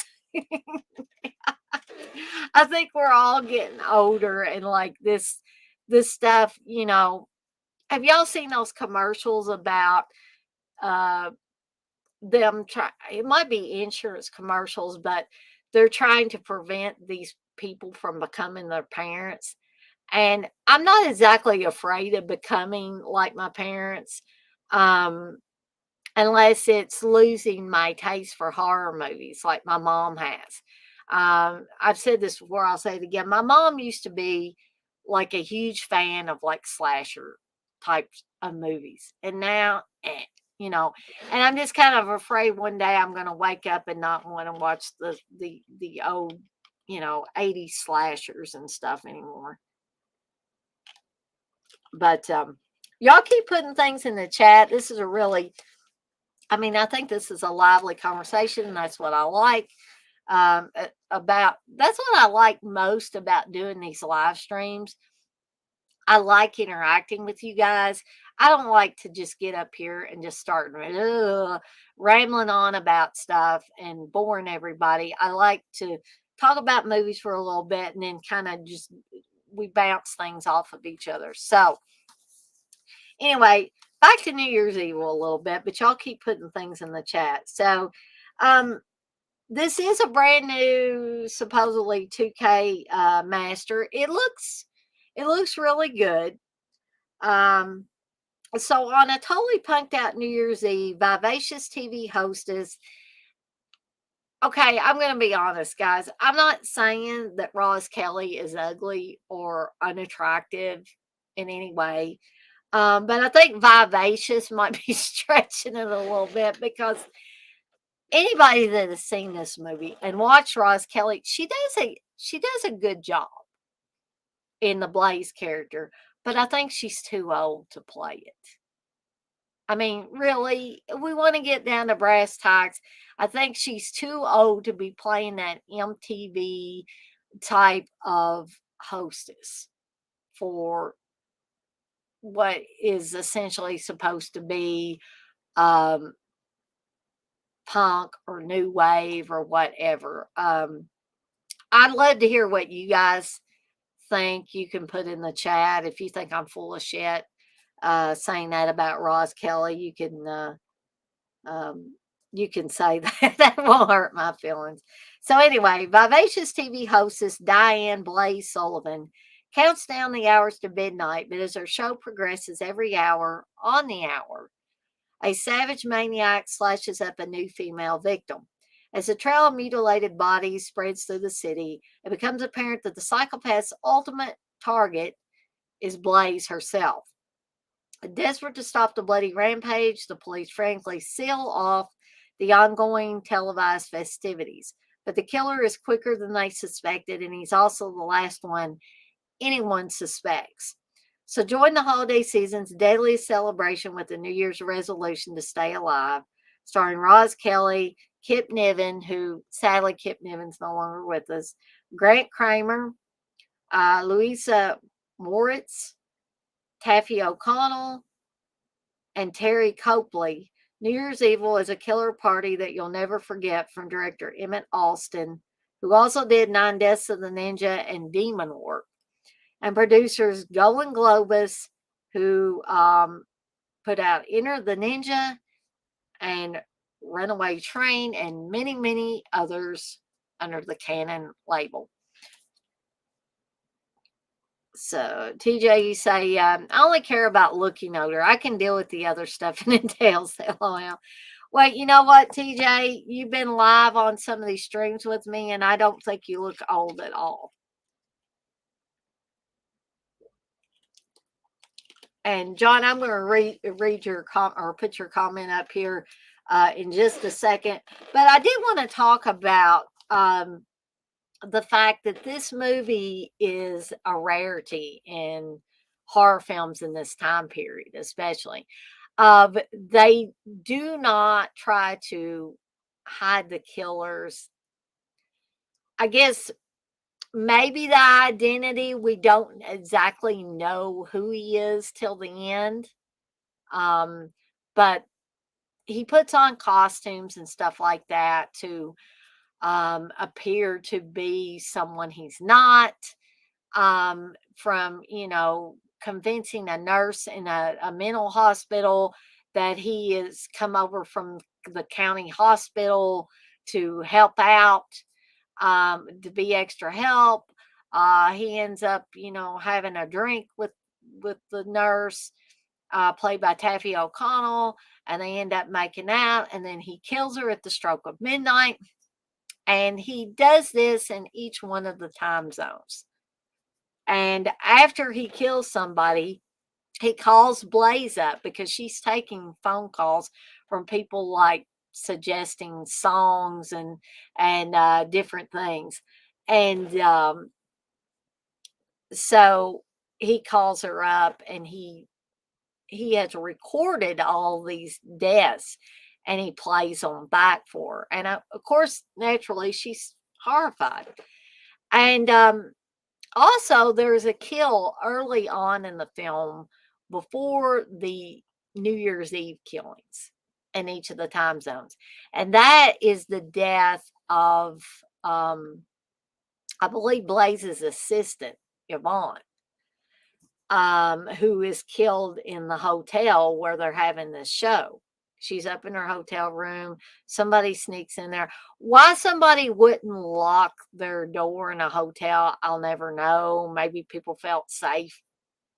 I think we're all getting older and like this stuff, have y'all seen those commercials about uh them try it might be insurance commercials, but they're trying to prevent these people from becoming their parents. And I'm not exactly afraid of becoming like my parents, um, unless it's losing my taste for horror movies like my mom has. I've said this before, I'll say it again. My mom used to be like a huge fan of like slasher types of movies. And now, you know, and I'm just kind of afraid one day I'm going to wake up and not want to watch the old, 80s slashers and stuff anymore. But y'all keep putting things in the chat. This is I think this is a lively conversation, and that's what I like that's what I like most about doing these live streams. I like interacting with you guys. I don't like to just get up here and just start rambling on about stuff and boring everybody. I like to talk about movies for a little bit and then kind of just we bounce things off of each other. So, anyway, back to New Year's Eve a little bit, but y'all keep putting things in the chat. So, um, this is a brand new, supposedly 2K master. It looks really good. Um, so on a totally punked out New Year's Eve, vivacious TV hostess. Okay, I'm going to be honest, guys. I'm not saying that Roz Kelly is ugly or unattractive in any way. But I think vivacious might be stretching it a little bit because anybody that has seen this movie and watched Roz Kelly, she does a good job in the Blaze character, but I think she's too old to play it. I mean, really, we want to get down to brass tacks. I think she's too old to be playing that MTV type of hostess for what is essentially supposed to be um, punk or new wave or whatever. I'd love to hear what you guys think. You can put in the chat if you think I'm full of shit saying that about Roz Kelly. Um, you can say that. That won't hurt my feelings. So anyway, vivacious TV hostess Diane Blaze Sullivan counts down the hours to midnight, but as her show progresses every hour on the hour, a savage maniac slashes up a new female victim. As the trail of mutilated bodies spreads through the city, it becomes apparent that the psychopath's ultimate target is Blaze herself. Desperate to stop the bloody rampage, the police frankly seal off the ongoing televised festivities. But the killer is quicker than they suspected, and he's also the last one anyone suspects. So join the holiday season's deadliest celebration with a New Year's resolution to stay alive, starring Roz Kelly, Kip Niven, who sadly Kip Niven's no longer with us, Grant Kramer, Louisa Moritz, Taffy O'Connell, and Terry Copley. New Year's Evil is a killer party that you'll never forget from director Emmett Alston, who also did Nine Deaths of the Ninja and Demon Work, and producers Golan Globus, who put out Enter the Ninja and Runaway Train and many, many others under the Canon label. So, TJ, you say, I only care about looking older. I can deal with the other stuff it entails. LOL. Well, you know what, TJ? You've been live on some of these streams with me, and I don't think you look old at all. And John, I'm going to read your or put your comment up here in just a second. But I did want to talk about the fact that this movie is a rarity in horror films in this time period, especially. They do not try to hide the killers. I guess maybe the identity, we don't exactly know who he is till the end. But he puts on costumes and stuff like that to appear to be someone he's not. From, convincing a nurse in a mental hospital that he is come over from the county hospital to help out, to be extra help. He ends up, having a drink with the nurse, played by Taffy O'Connell, and they end up making out, and then he kills her at the stroke of midnight. And he does this in each one of the time zones. And after he kills somebody, he calls Blaze up because she's taking phone calls from people like suggesting songs and different things. And so he calls her up, and he has recorded all these deaths, and he plays them back for her. And of course, naturally, she's horrified. And also, there's a kill early on in the film before the New Year's Eve killings in each of the time zones. And that is the death of, I believe, Blaze's assistant, Yvonne, who is killed in the hotel where they're having this show. She's up in her hotel room. Somebody sneaks in there. Why somebody wouldn't lock their door in a hotel, I'll never know. Maybe people felt safe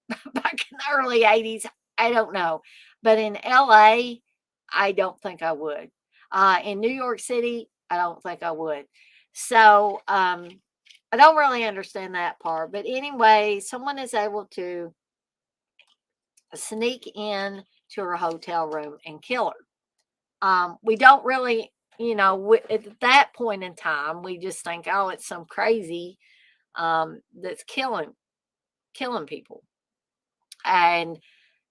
back in the early 80s. I don't know. But in LA, I don't think I would. In New York City, I don't think I would. So I don't really understand that part. But anyway, someone is able to sneak in to her hotel room and kill her. We don't really, at that point in time, we just think, oh, it's some crazy that's killing people. And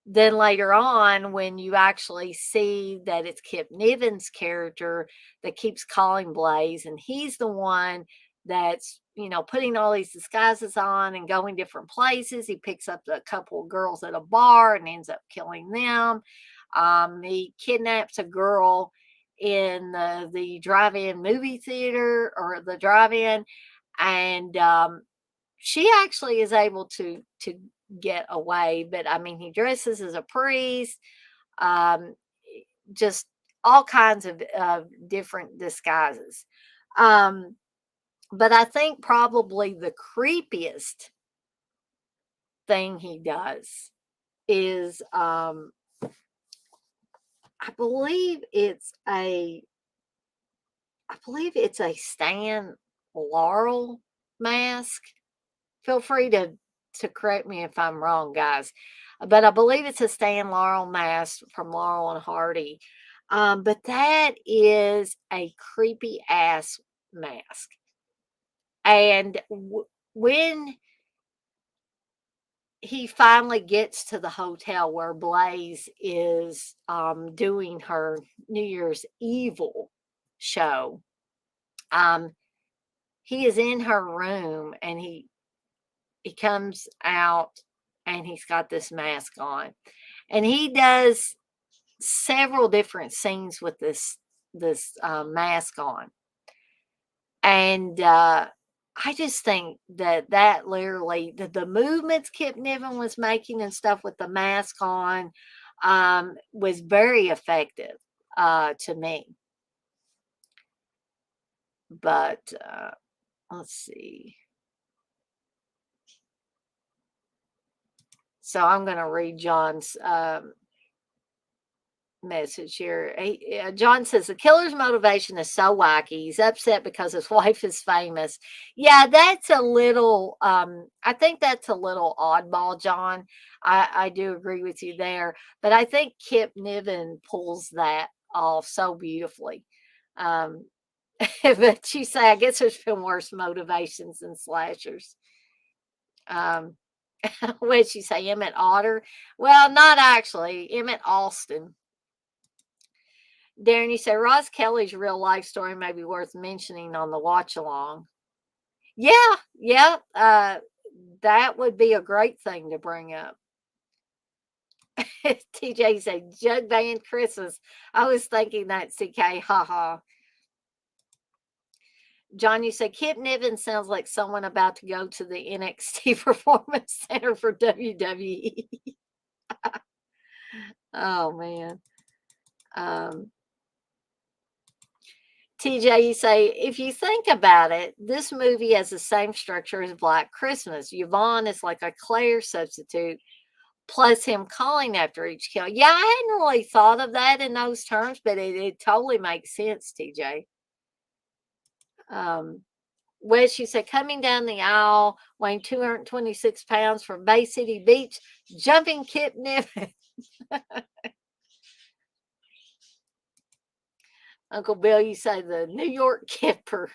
then later on, when you actually see that it's Kip Niven's character that keeps calling Blaze, and he's the one that's, putting all these disguises on and going different places. He picks up a couple of girls at a bar and ends up killing them. He kidnaps a girl in the drive-in movie theater, or the drive-in, and she actually is able to get away. But I mean, he dresses as a priest, um, just all kinds of different disguises. But I think probably the creepiest thing he does is, I believe it's a Stan Laurel mask. Feel free to correct me if I'm wrong, guys. But I believe it's a Stan Laurel mask from Laurel and Hardy. But that is a creepy ass mask. And when he finally gets to the hotel where Blaze is doing her New Year's Evil show. Um, he is in her room and he comes out and he's got this mask on. And he does several different scenes with this mask on. And I just think that literally the movements Kip Niven was making and stuff with the mask on was very effective to me. But let's see. So I'm going to read John's message here. John says the killer's motivation is so wacky. He's upset because his wife is famous. Yeah, that's a little. I think that's a little oddball, John. I do agree with you there, but I think Kip Niven pulls that off so beautifully. Um, but you say, I guess there's been worse motivations than slashers. Um, what did she say? Emmett Otter? Well, not actually. Emmett Alston. Darren, you say Roz Kelly's real life story may be worth mentioning on the watch along. Yeah, yeah. That would be a great thing to bring up. TJ said Jug Band Christmas. I was thinking that CK. Haha. John, you say Kip Niven sounds like someone about to go to the NXT Performance Center for WWE. Oh man. TJ, you say, if you think about it, this movie has the same structure as Black Christmas. Yvonne is like a Claire substitute, plus him calling after each kill. Yeah, I hadn't really thought of that in those terms, but it totally makes sense, TJ. Wes, you said, coming down the aisle, weighing 226 pounds from Bay City Beach, jumping Kip Niven. Uncle Bill, you say the New York Kipper.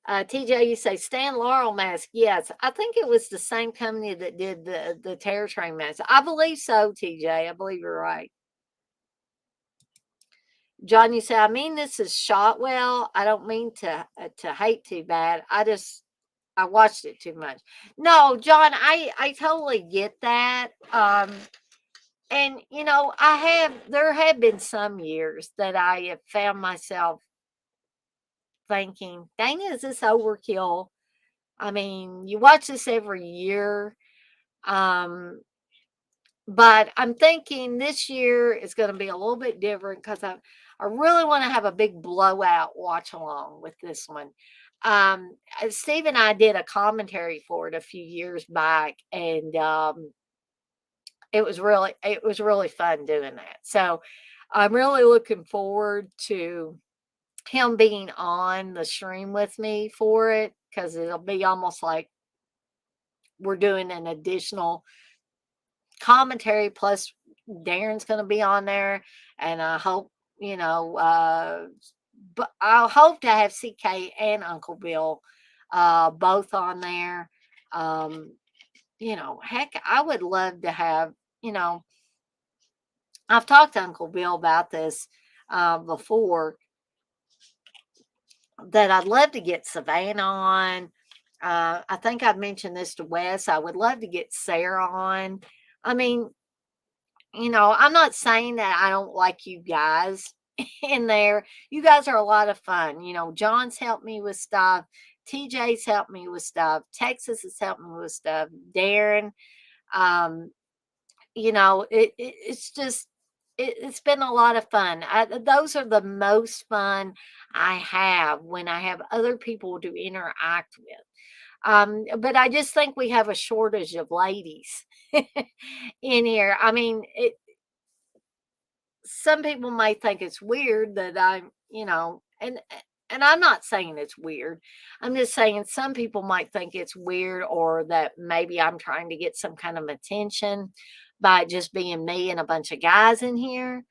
TJ, you say Stan Laurel mask. Yes, I think it was the same company that did the Terror Train mask. I believe so, TJ. I believe you're right. John, you say, I mean, this is shot well. I don't mean to hate too bad. I watched it too much. No, John, I totally get that. And you know, there have been some years that I have found myself thinking, dang, is this overkill? I mean, you watch this every year. But I'm thinking this year is going to be a little bit different because I really want to have a big blowout watch along with this one. Steve and I did a commentary for it a few years back, and it was really fun doing that. So I'm really looking forward to him being on the stream with me for it because it'll be almost like we're doing an additional commentary plus Darren's going to be on there, and I hope but I hope to have CK and Uncle Bill both on there. Um, heck, I would love to have, I've talked to Uncle Bill about this before, that I'd love to get Savannah on. I think I've mentioned this to Wes. I would love to get Sarah on. I mean, I'm not saying that I don't like you guys in there. You guys are a lot of fun. John's helped me with stuff. TJ's helped me with stuff. Texas has helped me with stuff. Darren, um, it's just it's been a lot of fun. Those are the most fun I have when I have other people to interact with. But I just think we have a shortage of ladies in here. I mean, some people might think it's weird that and I'm not saying it's weird. I'm just saying some people might think it's weird or that maybe I'm trying to get some kind of attention by just being me and a bunch of guys in here.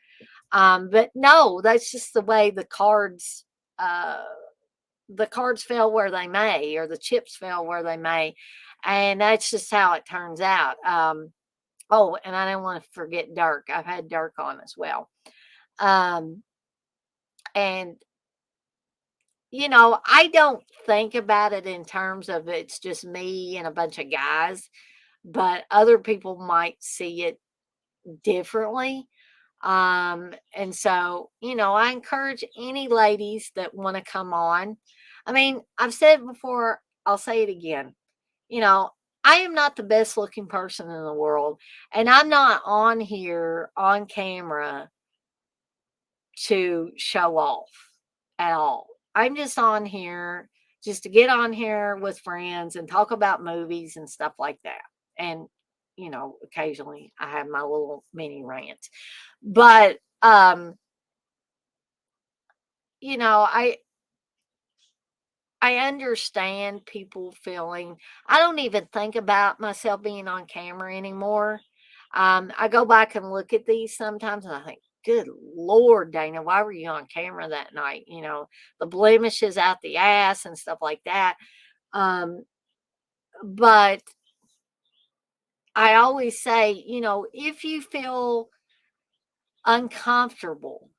But no, that's just the way the cards the cards fell where they may, or the chips fell where they may, and that's just how it turns out. Oh, and I don't want to forget Dirk. I've had Dirk on as well. Um, and I don't think about it in terms of it's just me and a bunch of guys, but other people might see it differently. And so, I encourage any ladies that want to come on. I mean, I've said it before, I'll say it again. You know, I am not the best looking person in the world, and I'm not on here on camera to show off at all. I'm just on here just to get on here with friends and talk about movies and stuff like that. And, occasionally I have my little mini rant. But you know, I I understand people feeling I don't even think about myself being on camera anymore. I go back and look at these sometimes and I think, good Lord, Dana, why were you on camera that night? The blemishes out the ass and stuff like that. Um, but I always say, if you feel uncomfortable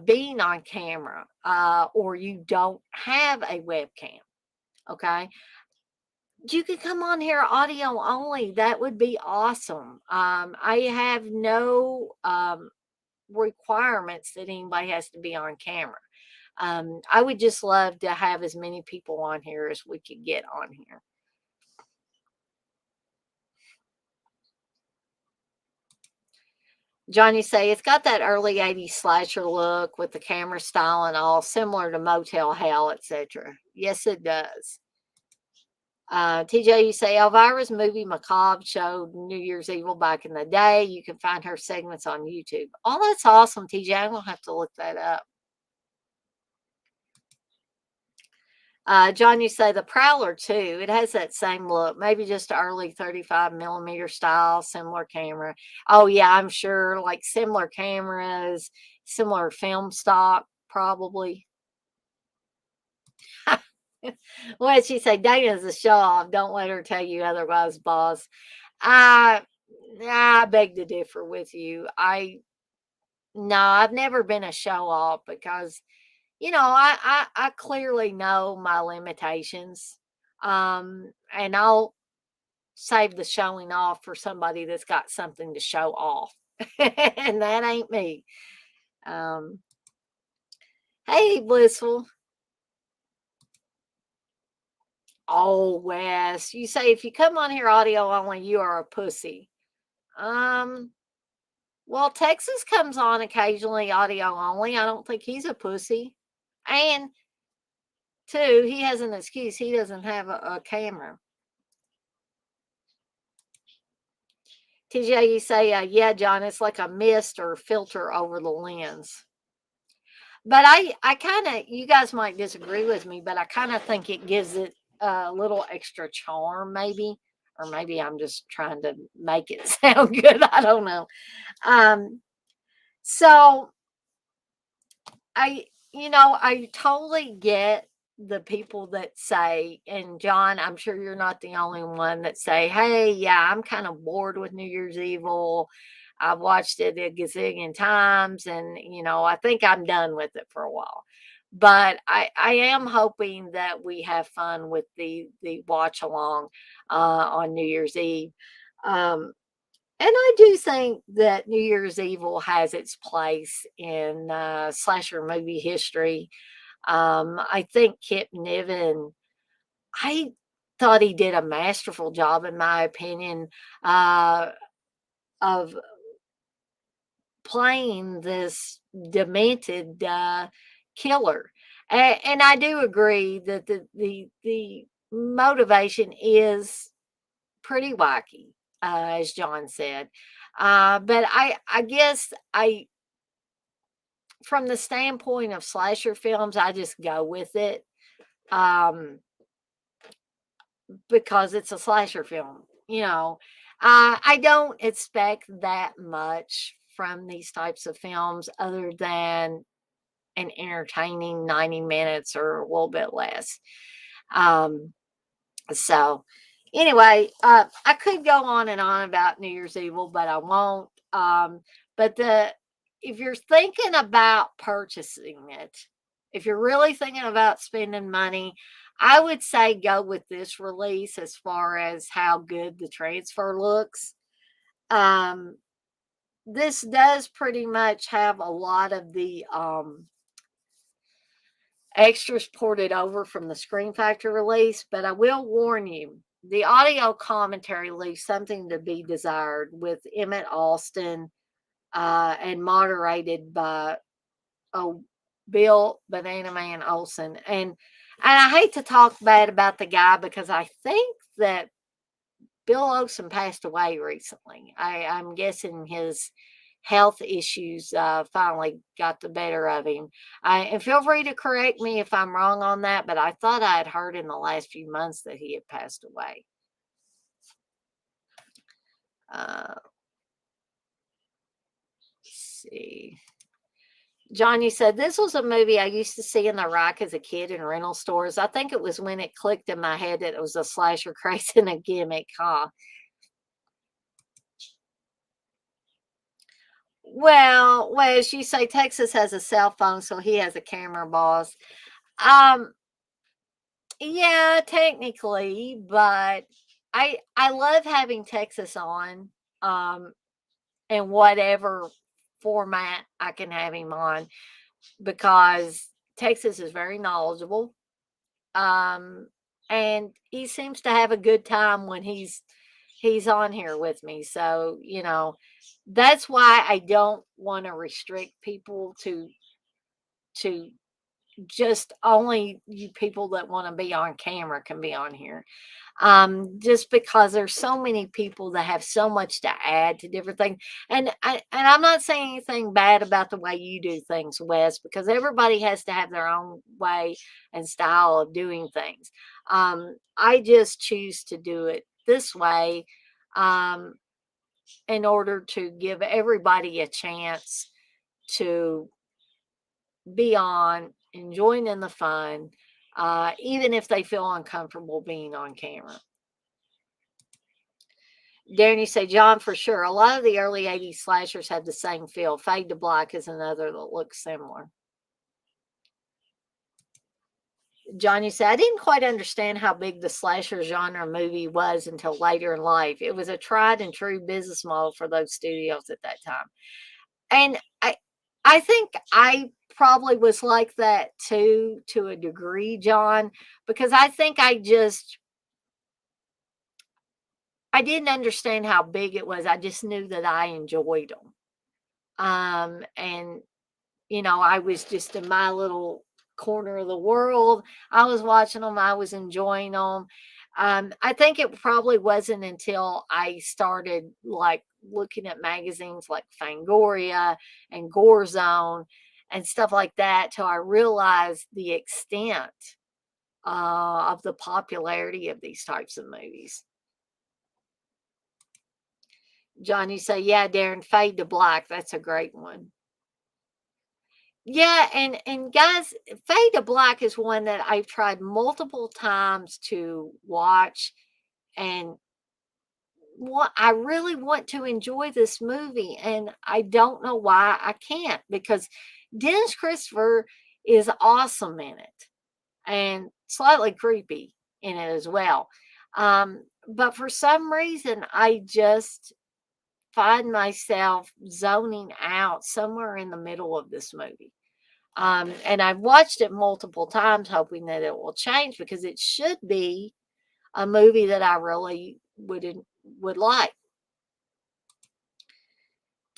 being on camera or you don't have a webcam, okay, you could come on here audio only. That would be awesome. I have no requirements that anybody has to be on camera. I would just love to have as many people on here as we could get on here. Johnny say it's got that early 80s slasher look with the camera style and all, similar to Motel Hell, etc. Yes, it does. TJ, you say Elvira's movie Macabre showed New Year's Evil back in the day. You can find her segments on YouTube. Oh, that's awesome, TJ. I'm gonna have to look that up. John, you say the Prowler too. It has that same look, maybe just early 35 millimeter style, similar camera. Oh yeah, I'm sure like similar cameras, similar film stock, probably. What she say? Dana's a show off. Don't let her tell you otherwise, boss. I I beg to differ with you. No, I've never been a show off because I clearly know my limitations. And I'll save the showing off for somebody that's got something to show off. And that ain't me. Um, hey, Blissful. Oh, Wes, you say if you come on here audio only, you are a pussy. Um, well, Texas comes on occasionally audio only. I don't think he's a pussy. And two, he has an excuse. He doesn't have a camera. TJ, you say, yeah, John, it's like a mist or filter over the lens. But I kind of, you guys might disagree with me, but I kind of think it gives it a little extra charm, maybe. Or maybe I'm just trying to make it sound good. I don't know. Um, so I totally get the people that say, and John, I'm sure you're not the only one that say, hey, yeah, I'm kind of bored with New Year's Evil. I've watched it a gazillion times and, I think I'm done with it for a while. But I am hoping that we have fun with the watch along on New Year's Eve. Um, and I do think that New Year's Evil has its place in slasher movie history. I think Kip Niven, I thought he did a masterful job, in my opinion, of playing this demented killer. And I do agree that the motivation is pretty wacky, as John said. But I guess from the standpoint of slasher films, I just go with it um, because it's a slasher film. I don't expect that much from these types of films, other than an entertaining 90 minutes or a little bit less. Um, so anyway, I could go on and on about New Year's Evil, but I won't. But if you're thinking about purchasing it, if you're really thinking about spending money, I would say go with this release as far as how good the transfer looks. Um, this does pretty much have a lot of the extras ported over from the Screen Factory release, but I will warn you, the audio commentary leaves something to be desired with Emmett Austin and moderated by Bill Banana Man Olsen. And I hate to talk bad about the guy because I think that Bill Olsen passed away recently. I'm guessing his health issues finally got the better of him. And feel free to correct me if I'm wrong on that, but I thought I had heard in the last few months that he had passed away. Let's see. John, you said this was a movie I used to see in the rack as a kid in rental stores. I think it was when it clicked in my head that it was a slasher craze and a gimmick, huh? Well, as you say, Texas has a cell phone, so he has a camera, boss. Um, yeah, technically, but I love having Texas on, um, in whatever format I can have him on because Texas is very knowledgeable. Um, and he seems to have a good time when he's on here with me. So, that's why I don't want to restrict people to just only you people that want to be on camera can be on here. Just because there's so many people that have so much to add to different things. And I'm not saying anything bad about the way you do things, Wes, because everybody has to have their own way and style of doing things. I just choose to do it this way um, in order to give everybody a chance to be on and join in the fun, even if they feel uncomfortable being on camera. Darren, you say, John, for sure. A lot of the early 80s slashers had the same feel. Fade to Black is another that looks similar. John, you say, I didn't quite understand how big the slasher genre movie was until later in life. It was a tried and true business model for those studios at that time. And I think I probably was like that too, to a degree, John, because I think I didn't understand how big it was. I just knew that I enjoyed them. And I was just in my little corner of the world. I was watching them. I was enjoying them. I think it probably wasn't until I started like looking at magazines like Fangoria and Gore Zone and stuff like that till I realized the extent of the popularity of these types of movies. John, you say, yeah, Darren, Fade to Black. That's a great one. Yeah, and guys, Fade to Black is one that I've tried multiple times to watch, and what I really want to enjoy this movie, and I don't know why I can't because Dennis Christopher is awesome in it and slightly creepy in it as well. But for some reason, I just find myself zoning out somewhere in the middle of this movie. And I've watched it multiple times, hoping that it will change because it should be a movie that I really would like.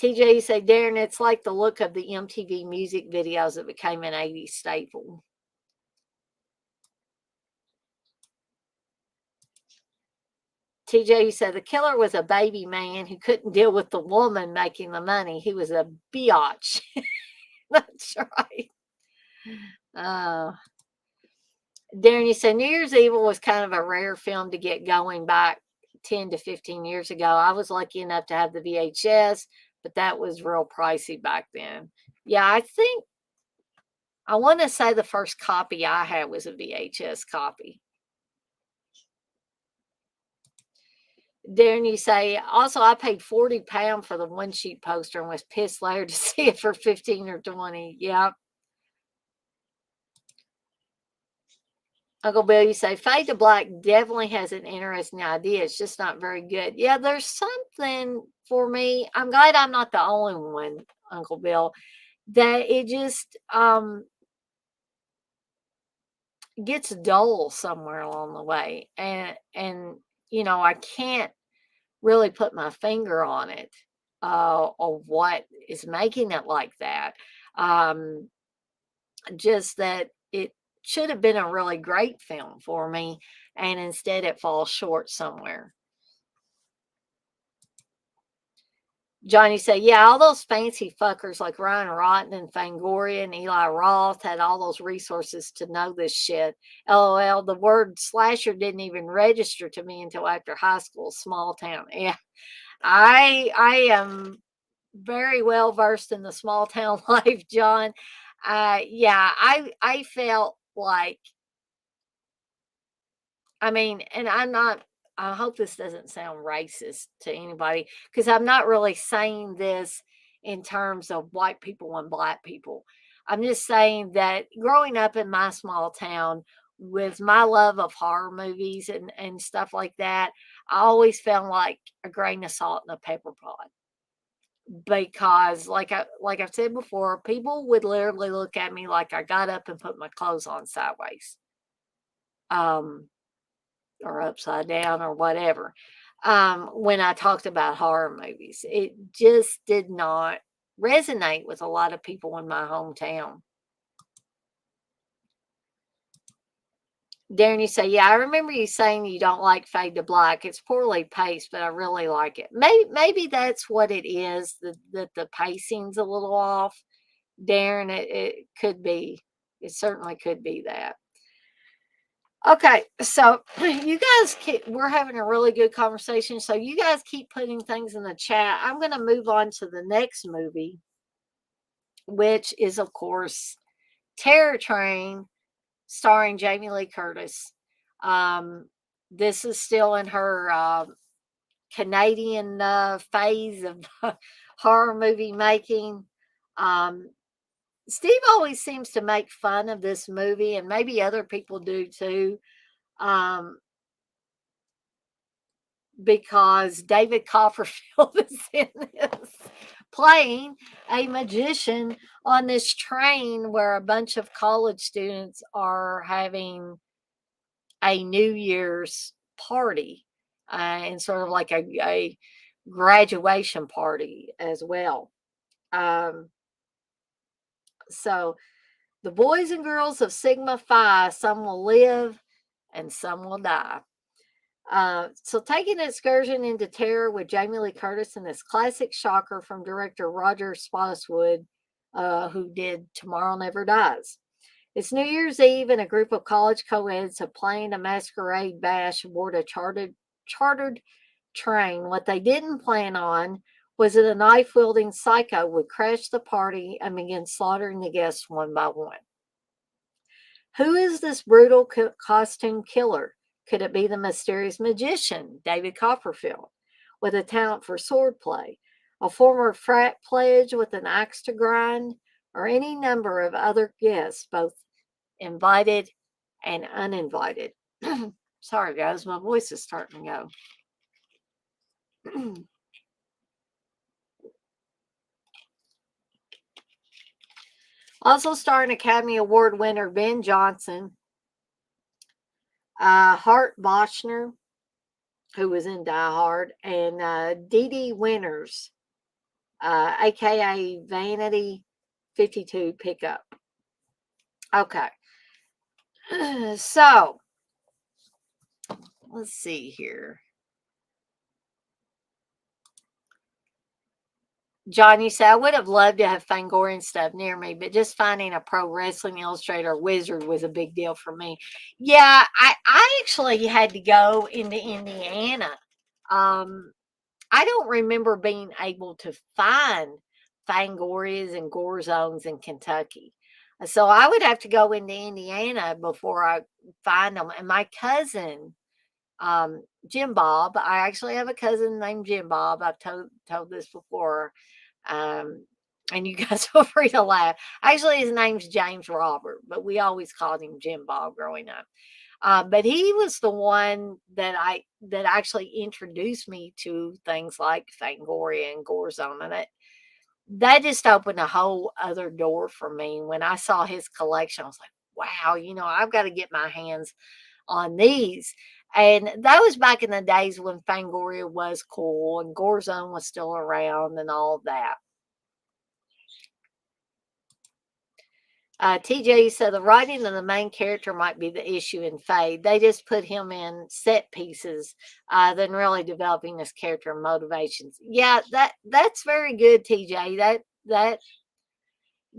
TJ, you say, Darren, it's like the look of the MTV music videos that became an 80s staple. TJ, you said the killer was a baby man who couldn't deal with the woman making the money. He was a biatch. That's right. Uh, Darren, you said New Year's Evil was kind of a rare film to get going back 10 to 15 years ago. I was lucky enough to have the VHS, but that was real pricey back then. Yeah, I think I want to say the first copy I had was a VHS copy. Then you say, also, I paid £40 for the one sheet poster and was pissed later to see it for 15 or 20. Yeah. Uncle Bill, you say, Fade to Black definitely has an interesting idea. It's just not very good. Yeah, there's something for me. I'm glad I'm not the only one, Uncle Bill, that it just gets dull somewhere along the way. And I can't really put my finger on it, of what is making it like that. Um, just that it should have been a really great film for me, and instead it falls short somewhere. Johnny said, "Yeah, all those fancy fuckers like Ryan Rotten and Fangoria and Eli Roth had all those resources to know this shit. LOL, the word slasher didn't even register to me until after high school, small town." Yeah, I am very well versed in the small town life, John. Yeah, I felt like, I mean, and I'm not, I hope this doesn't sound racist to anybody, because I'm not really saying this in terms of white people and black people. I'm just saying that growing up in my small town with my love of horror movies and stuff like that, I always felt like a grain of salt in a pepper pot, because like I've said before, people would literally look at me like I got up and put my clothes on sideways. Um or upside down or whatever. When I talked about horror movies, it just did not resonate with a lot of people in my hometown. Darren, you say, yeah, I remember you saying you don't like Fade to Black. It's poorly paced, but I really like it. Maybe that's what it is, that the pacing's a little off. Darren, it could be. It certainly could be that. Okay, so we're having a really good conversation. So you guys keep putting things in the chat. I'm going to move on to the next movie, which is, of course, Terror Train, starring Jamie Lee Curtis. Um, this is still in her Canadian phase of horror movie making. Um, Steve always seems to make fun of this movie, and maybe other people do too. Um, because David Copperfield is in this, playing a magician on this train where a bunch of college students are having a New Year's party, and sort of like a graduation party as well. Um, so the boys and girls of Sigma Phi, some will live and some will die. So taking an excursion into terror with Jamie Lee Curtis and this classic shocker from director Roger Spottiswoode, who did Tomorrow Never Dies. It's New Year's Eve, and a group of college co-eds have planned a masquerade bash aboard a chartered train. What they didn't plan on was that a knife-wielding psycho would crash the party and begin slaughtering the guests one by one. Who is this brutal costume killer? Could it be the mysterious magician, David Copperfield, with a talent for swordplay, a former frat pledge with an axe to grind, or any number of other guests, both invited and uninvited? Sorry, guys, my voice is starting to go. Also starring Academy Award winner Ben Johnson, Hart Bochner, who was in Die Hard, and Dee Dee Winters, aka Vanity 52 Pickup. Okay. So let's see here. John, you say, I would have loved to have Fangorian stuff near me, but just finding a pro wrestling illustrator wizard was a big deal for me. Yeah, I actually had to go into Indiana. I don't remember being able to find Fangorias and Gore Zones in Kentucky. So I would have to go into Indiana before I find them. And my cousin, Jim Bob, I actually have a cousin named Jim Bob. I've told this before. Um, and you guys feel free to laugh. Actually, his name's James Robert, but we always called him Jim Bob growing up. But he was the one that actually introduced me to things like Fangoria and Gorezone, and that just opened a whole other door for me. When I saw his collection, I was like, wow, I've got to get my hands on these. And that was back in the days when Fangoria was cool and Gorezone was still around and all of that. TJ said the writing of the main character might be the issue in Fade. They just put him in set pieces than really developing his character and motivations. Yeah, that's very good, TJ. That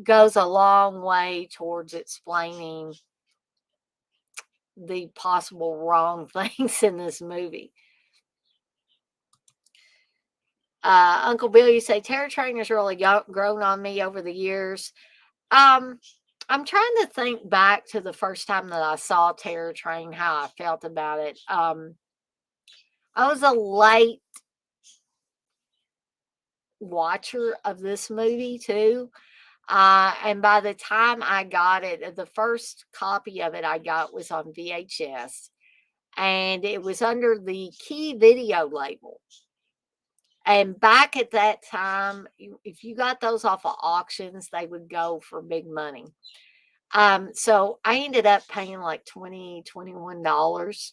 goes a long way towards explaining the possible wrong things in this movie. Uncle Bill, you say Terror Train has really grown on me over the years. Um, I'm trying to think back to the first time that I saw Terror Train, how I felt about it. I was a late watcher of this movie too. And by the time I got it, the first copy of it I got was on VHS, and it was under the Key Video label. And back at that time, if you got those off of auctions, they would go for big money. So I ended up paying like $21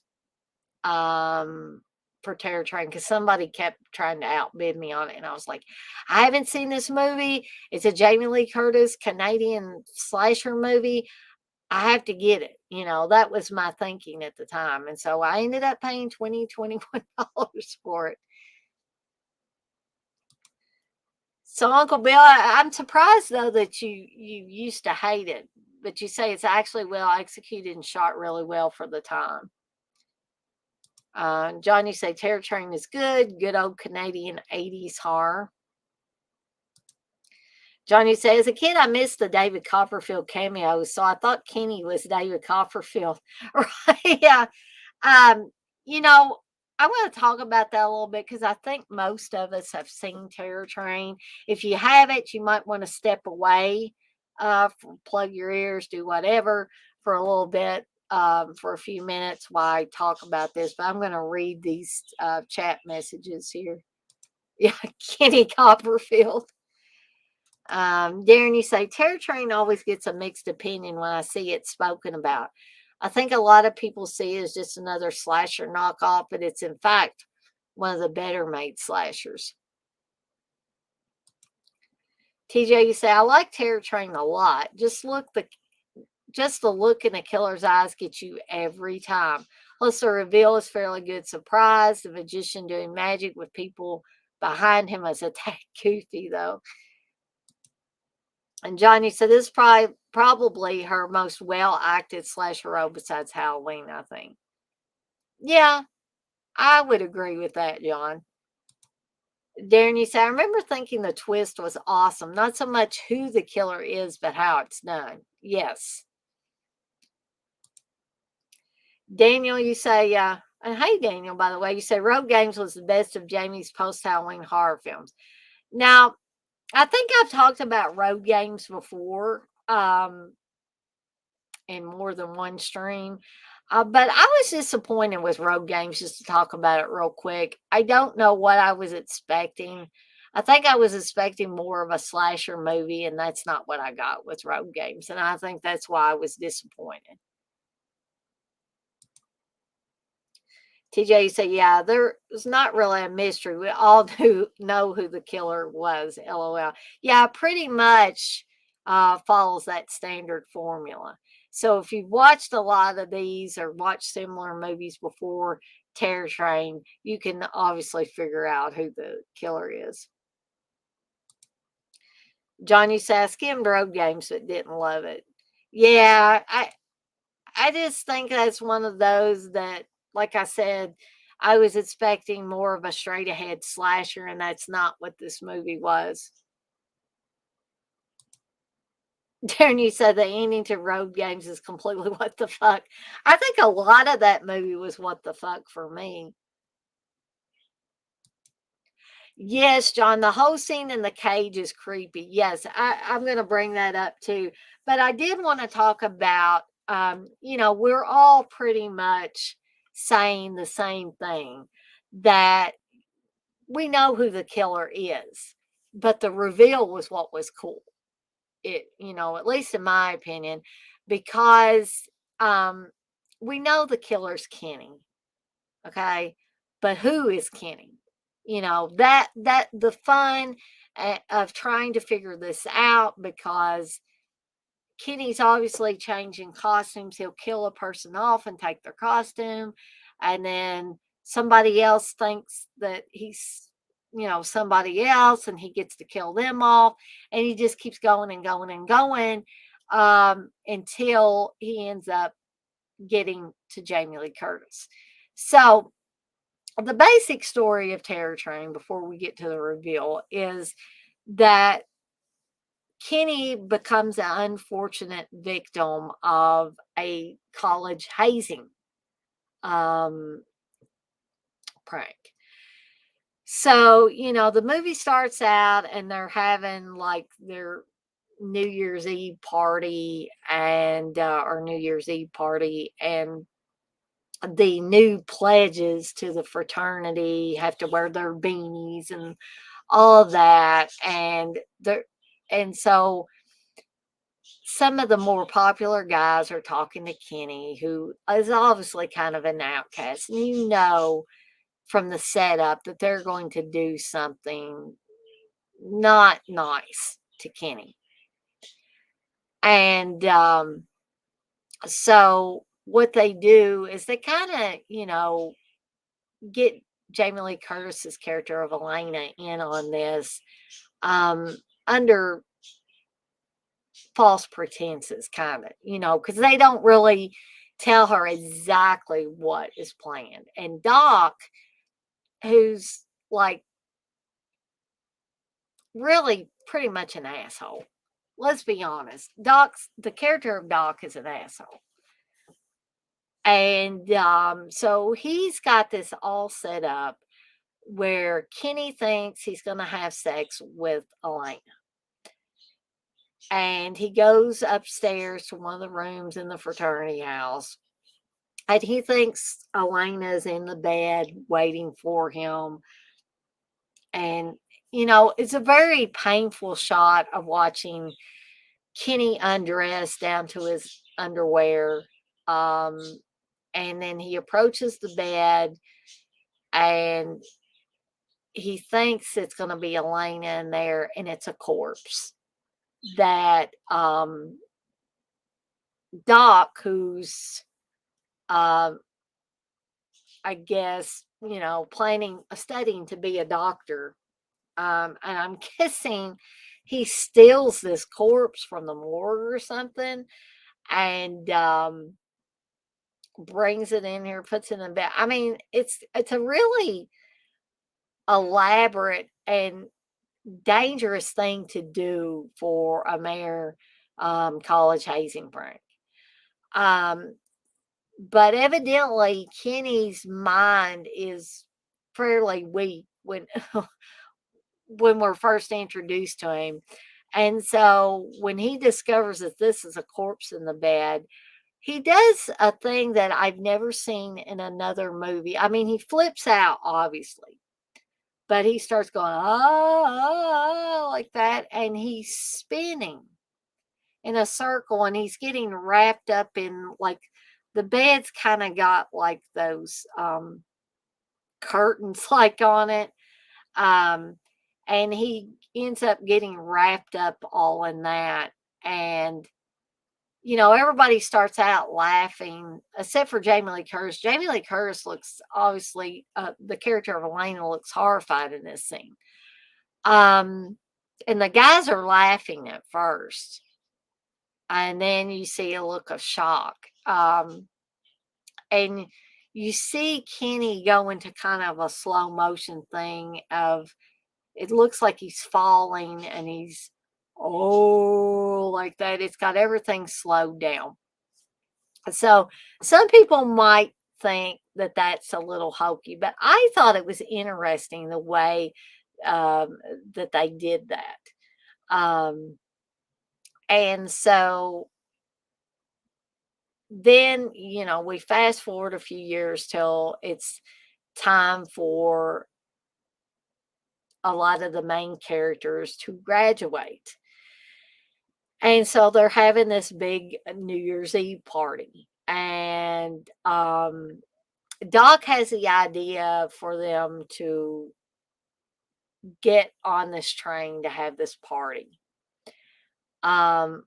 for Terror Train because somebody kept trying to outbid me on it. And I was like, I haven't seen this movie. It's a Jamie Lee Curtis Canadian slasher movie. I have to get it. That was my thinking at the time. And so I ended up paying $21 for it. So Uncle Bill, I'm surprised though that you used to hate it, but you say it's actually well executed and shot really well for the time. John, you say Terror Train is good old Canadian 80s horror. Johnny says, as a kid, I missed the David Copperfield cameos, so I thought Kenny was David Copperfield. Right? Yeah. Um, you know, I want to talk about that a little bit because I think most of us have seen Terror Train. If you haven't, you might want to step away, plug your ears, do whatever for a little bit, for a few minutes while I talk about this. But I'm going to read these chat messages here. Yeah, Kenny Copperfield. Darren, you say Terror Train always gets a mixed opinion when I see it spoken about. I think a lot of people see it as just another slasher knockoff, but it's in fact one of the better made slashers. TJ, you say I like Terror Train a lot. Just the look in the killer's eyes gets you every time. Plus, the reveal is fairly good surprise. The magician doing magic with people behind him is a tad goofy though. And Johnny said this is probably her most well acted slasher role besides Halloween, I think. Yeah, I would agree with that, John. Darren, you say, I remember thinking the twist was awesome. Not so much who the killer is, but how it's done. Yes. Daniel, you say, and hey, Daniel, by the way, you say Road Games was the best of Jamie's post Halloween horror films. Now, I think I've talked about Road Games before. In more than one stream. But I was disappointed with Road Games, just to talk about it real quick. I don't know what I was expecting. I think I was expecting more of a slasher movie, and that's not what I got with Road Games. And I think that's why I was disappointed. TJ said, yeah, there was not really a mystery. We all do know who the killer was, LOL. Yeah, pretty much follows that standard formula. So if you've watched a lot of these or watched similar movies before, Terror Train, you can obviously figure out who the killer is. Johnny said, I skimmed Road Games but didn't love it. Yeah, I just think that's one of those that, like I said, I was expecting more of a straight ahead slasher, and that's not what this movie was. Darren, you said the ending to Road Games is completely what the fuck. I think a lot of that movie was what the fuck for me. Yes, John, the whole scene in the cage is creepy. Yes, I'm going to bring that up too. But I did want to talk about, we're all pretty much saying the same thing, that we know who the killer is, but the reveal was what was cool. At least in my opinion, because um, we know the killer's Kenny. Okay. But who is Kenny? That the fun of trying to figure this out, because Kenny's obviously changing costumes. He'll kill a person off and take their costume. And then somebody else thinks that he's, somebody else, and he gets to kill them off. And he just keeps going and going and going, until he ends up getting to Jamie Lee Curtis. So the basic story of Terror Train, before we get to the reveal, is that Kenny becomes an unfortunate victim of a college hazing um, prank. So, the movie starts out and they're having like their New Year's Eve party, and or New Year's Eve party, and the new pledges to the fraternity have to wear their beanies and all of that. And some of the more popular guys are talking to Kenny, who is obviously kind of an outcast. And from the setup that they're going to do something not nice to Kenny. And so what they do is they kind of, get Jamie Lee Curtis's character of Elena in on this, under false pretenses, kind of, because they don't really tell her exactly what is planned. And Doc, who's like really pretty much an asshole. Let's be honest. The character of Doc is an asshole. And so he's got this all set up where Kenny thinks he's going to have sex with Elena. And he goes upstairs to one of the rooms in the fraternity house. And he thinks Elena's in the bed waiting for him. And, it's a very painful shot of watching Kenny undressed down to his underwear. Um, and then he approaches the bed and he thinks it's going to be Elena in there, and it's a corpse that Doc, who's, um, I guess, studying to be a doctor, and I'm guessing he steals this corpse from the morgue or something, and brings it in here, puts it in bed. I mean, it's a really elaborate and dangerous thing to do for a mayor college hazing prank. Um, but evidently, Kenny's mind is fairly weak when we're first introduced to him. And so when he discovers that this is a corpse in the bed, he does a thing that I've never seen in another movie. I mean, he flips out, obviously, but he starts going, like that, and he's spinning in a circle, and he's getting wrapped up in, like, the bed's kind of got like those curtains like on it. Um, and he ends up getting wrapped up all in that. And, everybody starts out laughing, except for Jamie Lee Curtis. Jamie Lee Curtis looks, obviously, the character of Elena looks horrified in this scene. And the guys are laughing at first. And then you see a look of shock. And you see Kenny go into kind of a slow motion thing of, it looks like he's falling and he's oh, like that. It's got everything slowed down. So some people might think that that's a little hokey, but I thought it was interesting the way um, that they did that. Um, and so then, we fast forward a few years till it's time for a lot of the main characters to graduate. And so they're having this big New Year's Eve party. And Doc has the idea for them to get on this train to have this party. Um,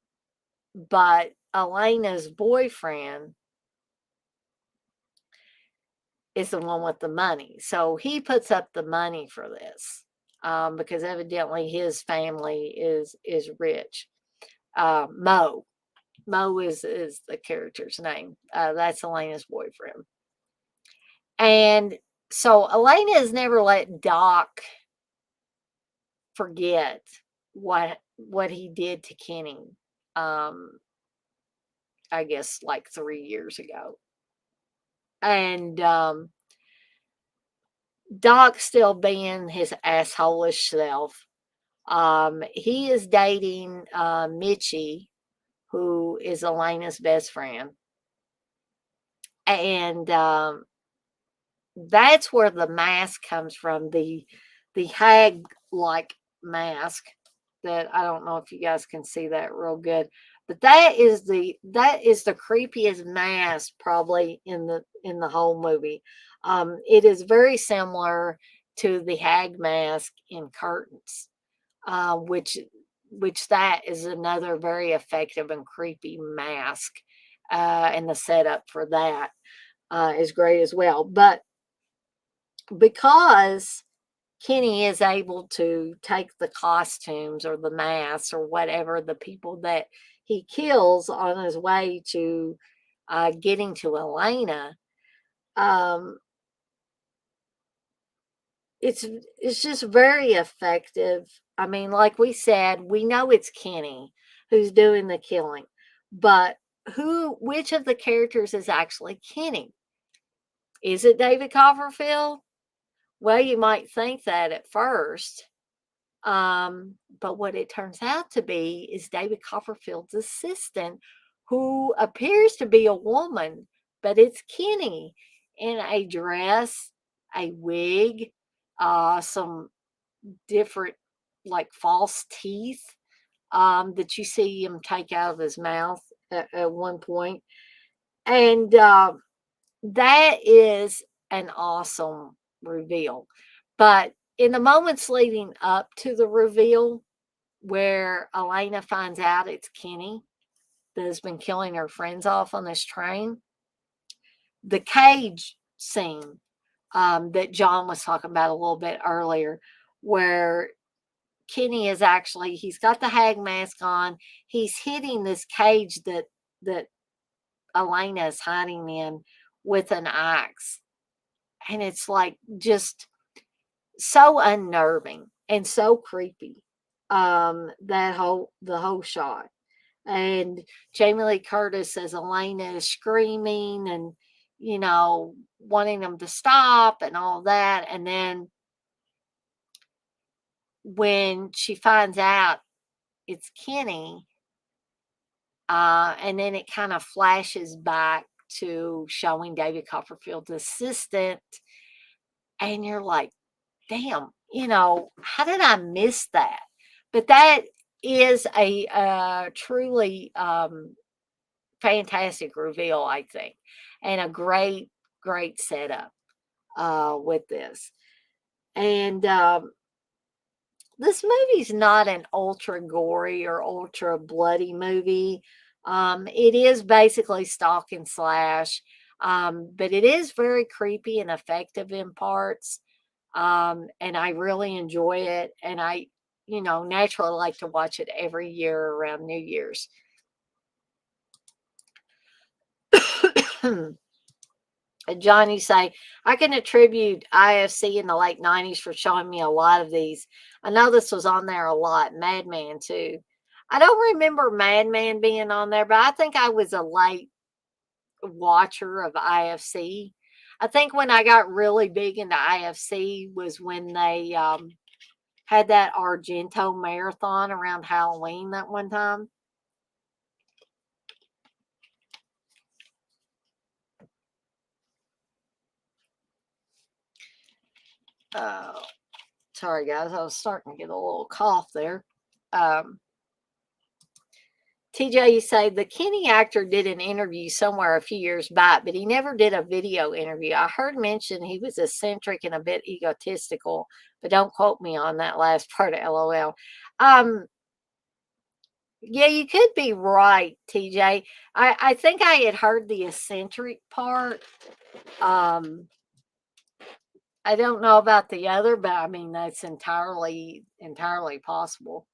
but Elena's boyfriend is the one with the money. So he puts up the money for this because evidently his family is rich. Mo. Mo is the character's name. That's Elena's boyfriend. And so Elena has never let Doc forget what he did to Kenny. I guess like 3 years ago. And Doc still being his assholish self. He is dating Mitchie, who is Elena's best friend. And that's where the mask comes from, the hag like mask that I don't know if you guys can see that real good. But that is the creepiest mask probably in the whole movie. It is very similar to the hag mask in Curtains, which that is another very effective and creepy mask, and the setup for that is great as well. But because Kenny is able to take the costumes or the masks or whatever the people that he kills on his way to getting to Elena. Um, it's it's just very effective. I mean, like we said, we know it's Kenny who's doing the killing, but which of the characters is actually Kenny? Is it David Copperfield? Well, you might think that at first. But what it turns out to be is David Copperfield's assistant, who appears to be a woman, but it's Kenny in a dress, a wig, some different, like false teeth that you see him take out of his mouth at one point. And that is an awesome reveal. But in the moments leading up to the reveal, where Elena finds out it's Kenny that has been killing her friends off on this train, the cage scene that John was talking about a little bit earlier, where Kenny is actually, he's got the hag mask on, he's hitting this cage that Elena is hiding in with an axe. And it's like just so unnerving and so creepy. The whole shot. And Jamie Lee Curtis as Elena is screaming and wanting them to stop and all that. And then when she finds out it's Kenny, and then it kind of flashes back to showing David Copperfield's assistant, and you're like, damn, how did I miss that? But that is a truly fantastic reveal, I think, and a great, great setup with this. And this movie's not an ultra gory or ultra bloody movie. It is basically stalk and slash, but it is very creepy and effective in parts. And I really enjoy it. And I, naturally like to watch it every year around New Year's. John, you say, I can attribute IFC in the late 90s for showing me a lot of these. I know this was on there a lot. Madman, too. I don't remember Mad Men being on there, but I think I was a late watcher of IFC. I think when I got really big into IFC was when they had that Argento marathon around Halloween that one time. Uh, Sorry, guys, I was starting to get a little cough there. Um, TJ, you say the Kenny actor did an interview somewhere a few years back, but he never did a video interview. I heard mention he was eccentric and a bit egotistical, but don't quote me on that last part of LOL. Um, yeah, you could be right, TJ. I think I had heard the eccentric part. Um, I don't know about the other, but I mean that's entirely possible.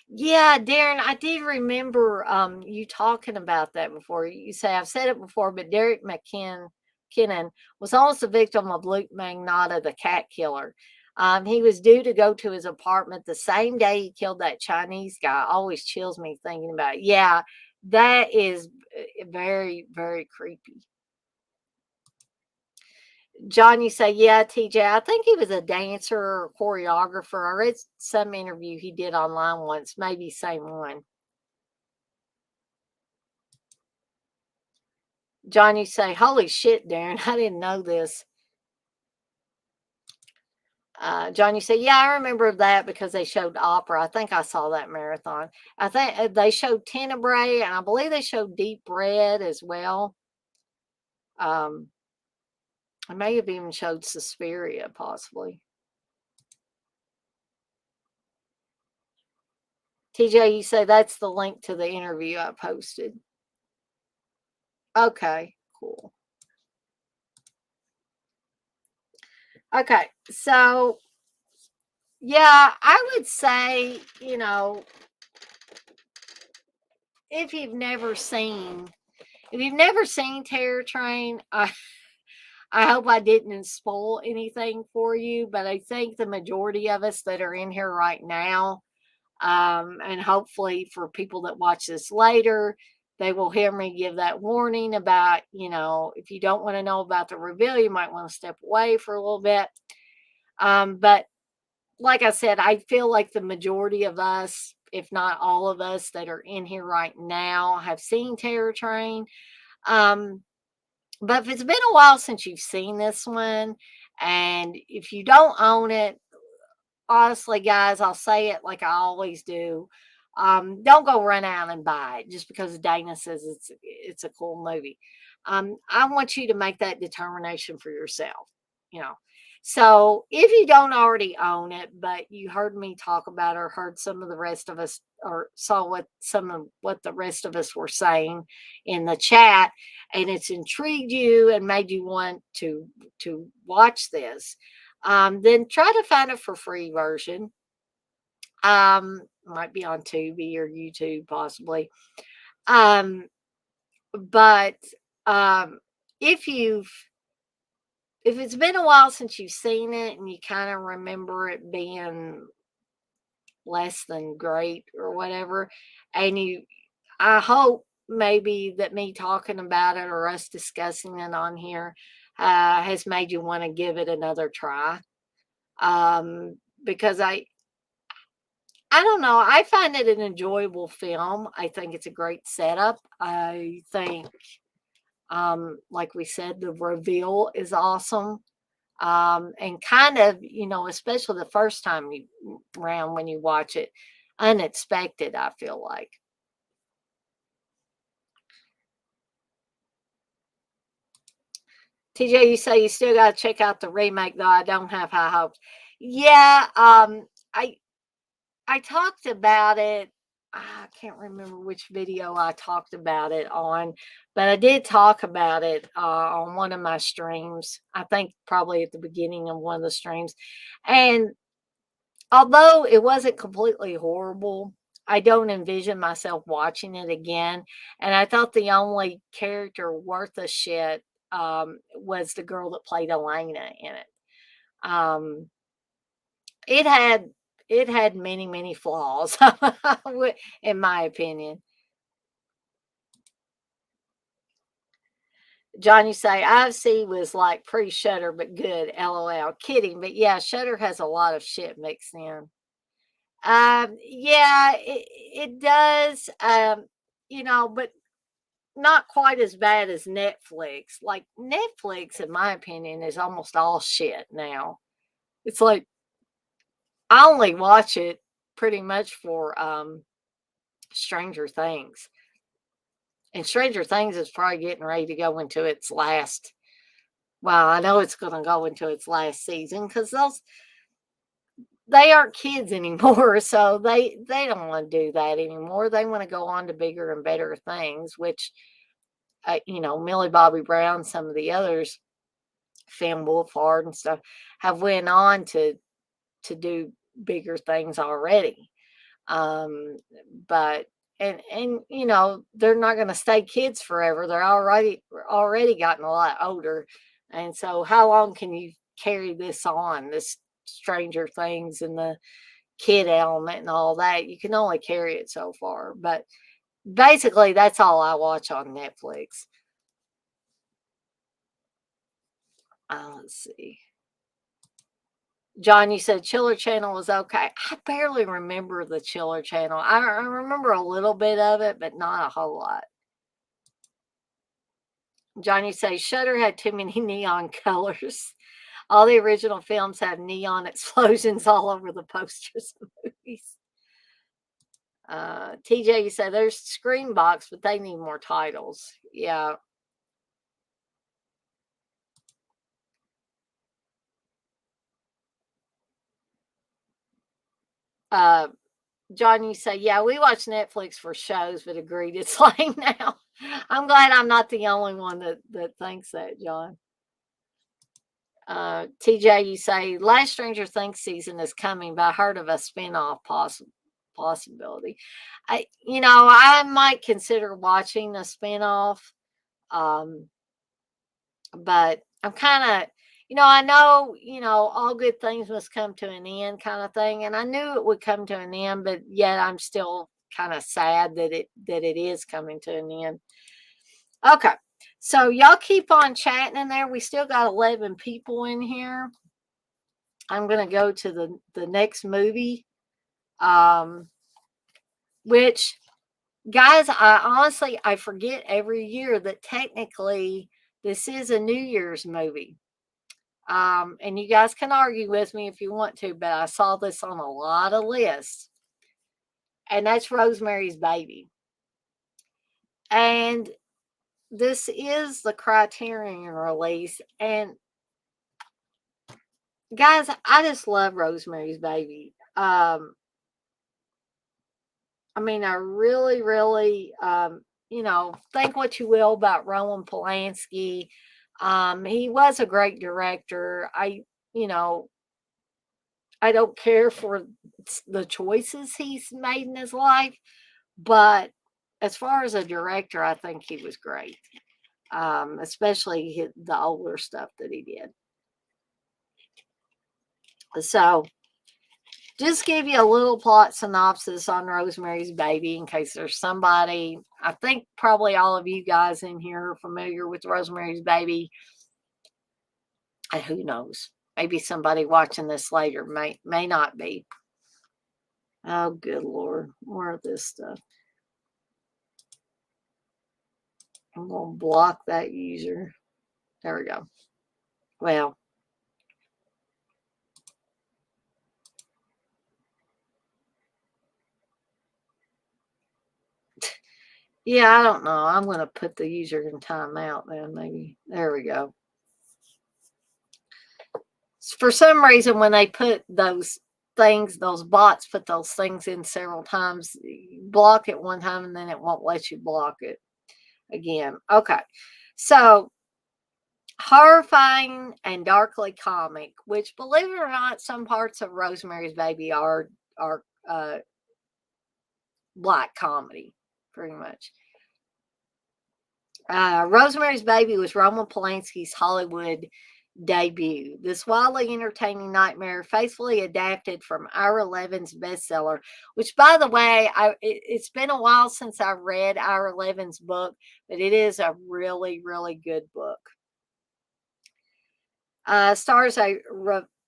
Yeah, Darren, I did remember you talking about that before. You say I've said it before, but Derek McKinnon was also a victim of Luke Magnotta, the cat killer. He was due to go to his apartment the same day he killed that Chinese guy. Always chills me thinking about it. Yeah, that is very, very creepy. John, you say, yeah, TJ, I think he was a dancer or choreographer. I read some interview he did online once, maybe same one. John, you say, holy shit, Darren, I didn't know this. John, you say, yeah, I remember that because they showed opera. I think I saw that marathon. I think they showed Tenebrae, and I believe they showed Deep Red as well. Um, I may have even showed Suspiria, possibly. TJ, you say that's the link to the interview I posted. Okay, cool. Okay, so yeah, I would say, if you've never seen if you've never seen Terror Train, I hope I didn't spoil anything for you, but I think the majority of us that are in here right now, and hopefully for people that watch this later, they will hear me give that warning about, if you don't want to know about the reveal, you might want to step away for a little bit. But like I said, I feel like the majority of us, if not all of us that are in here right now, have seen Terror Train. Um, but if it's been a while since you've seen this one, and if you don't own it, honestly, guys, I'll say it like I always do. Don't go run out and buy it just because Dana says it's a cool movie. I want you to make that determination for yourself. You know. So if you don't already own it, but you heard me talk about or heard some of the rest of us or saw what some of what the rest of us were saying in the chat, and it's intrigued you and made you want to watch this, then try to find a for free version. Might be on Tubi or YouTube possibly. Um, but um, if you've if it's been a while since you've seen it and you kind of remember it being less than great or whatever, and I hope maybe that me talking about it or us discussing it on here has made you want to give it another try. Because I don't know. I find it an enjoyable film. I think it's a great setup. I think, like we said, the reveal is awesome. And kind of, especially the first time you round when you watch it, unexpected, I feel like. TJ, you say you still got to check out the remake, though I don't have high hopes. Yeah, I talked about it. I can't remember which video I talked about it on, but I did talk about it on one of my streams. I think probably at the beginning of one of the streams. And although it wasn't completely horrible, I don't envision myself watching it again. And I thought the only character worth a shit was the girl that played Elena in it. Um, it had it had many, many flaws, in my opinion. John, you say IFC was like pre-Shutter, but good. LOL. Kidding, but yeah, Shutter has a lot of shit mixed in. Yeah, it does. But not quite as bad as Netflix. Like Netflix, in my opinion, is almost all shit now. It's like I only watch it pretty much for Stranger Things. And Stranger Things is probably getting ready to go into its last. Well, I know it's going to go into its last season because they aren't kids anymore, so they don't want to do that anymore. They want to go on to bigger and better things, which Millie Bobby Brown, some of the others, Finn Wolfhard and stuff, have went on to do bigger things already. Um, but they're not going to stay kids forever. They're already gotten a lot older, and so how long can you carry this on? This Stranger Things and the kid element and all that. You can only carry it so far. But basically, that's all I watch on Netflix. Let's see. John, you said Chiller Channel was okay. I barely remember the Chiller Channel. I remember a little bit of it, but not a whole lot. John, you say Shutter had too many neon colors. All the original films have neon explosions all over the posters of movies. TJ, you say there's Screenbox, but they need more titles. Yeah. John, you say, yeah, we watch Netflix for shows, but agreed it's lame now. I'm glad I'm not the only one that thinks that, John. TJ, you say, last Stranger Things season is coming, but I heard of a spinoff possibility. I might consider watching a spinoff, um, but I'm kind of, I know, all good things must come to an end kind of thing. And I knew it would come to an end, but yet I'm still kind of sad that it is coming to an end. Okay. So y'all keep on chatting in there. We still got 11 people in here. I'm going to go to the next movie, which, guys, I forget every year that technically this is a New Year's movie. And you guys can argue with me if you want to, but I saw this on a lot of lists. And that's Rosemary's Baby. And this is the Criterion release. And guys, I just love Rosemary's Baby. I really, really, think what you will about Roman Polanski. He was a great director. I don't care for the choices he's made in his life, but as far as a director, I think he was great, especially the older stuff that he did. So, just give you a little plot synopsis on Rosemary's Baby in case there's somebody. I think probably all of you guys in here are familiar with Rosemary's Baby. And who knows? Maybe somebody watching this later may not be. Oh, good Lord. More of this stuff. I'm going to block that user. There we go. Well, yeah, I don't know. I'm going to put the user in timeout then, maybe. There we go. For some reason, when they put those bots put those things in several times, you block it one time and then it won't let you block it again. Okay. So, horrifying and darkly comic, which, believe it or not, some parts of Rosemary's Baby are black comedy, pretty much. Rosemary's Baby was Roman Polanski's Hollywood debut. This wildly entertaining nightmare, faithfully adapted from Ira Levin's bestseller, which, by the way, it's been a while since I read Ira Levin's book, but it is a really, really good book. Stars a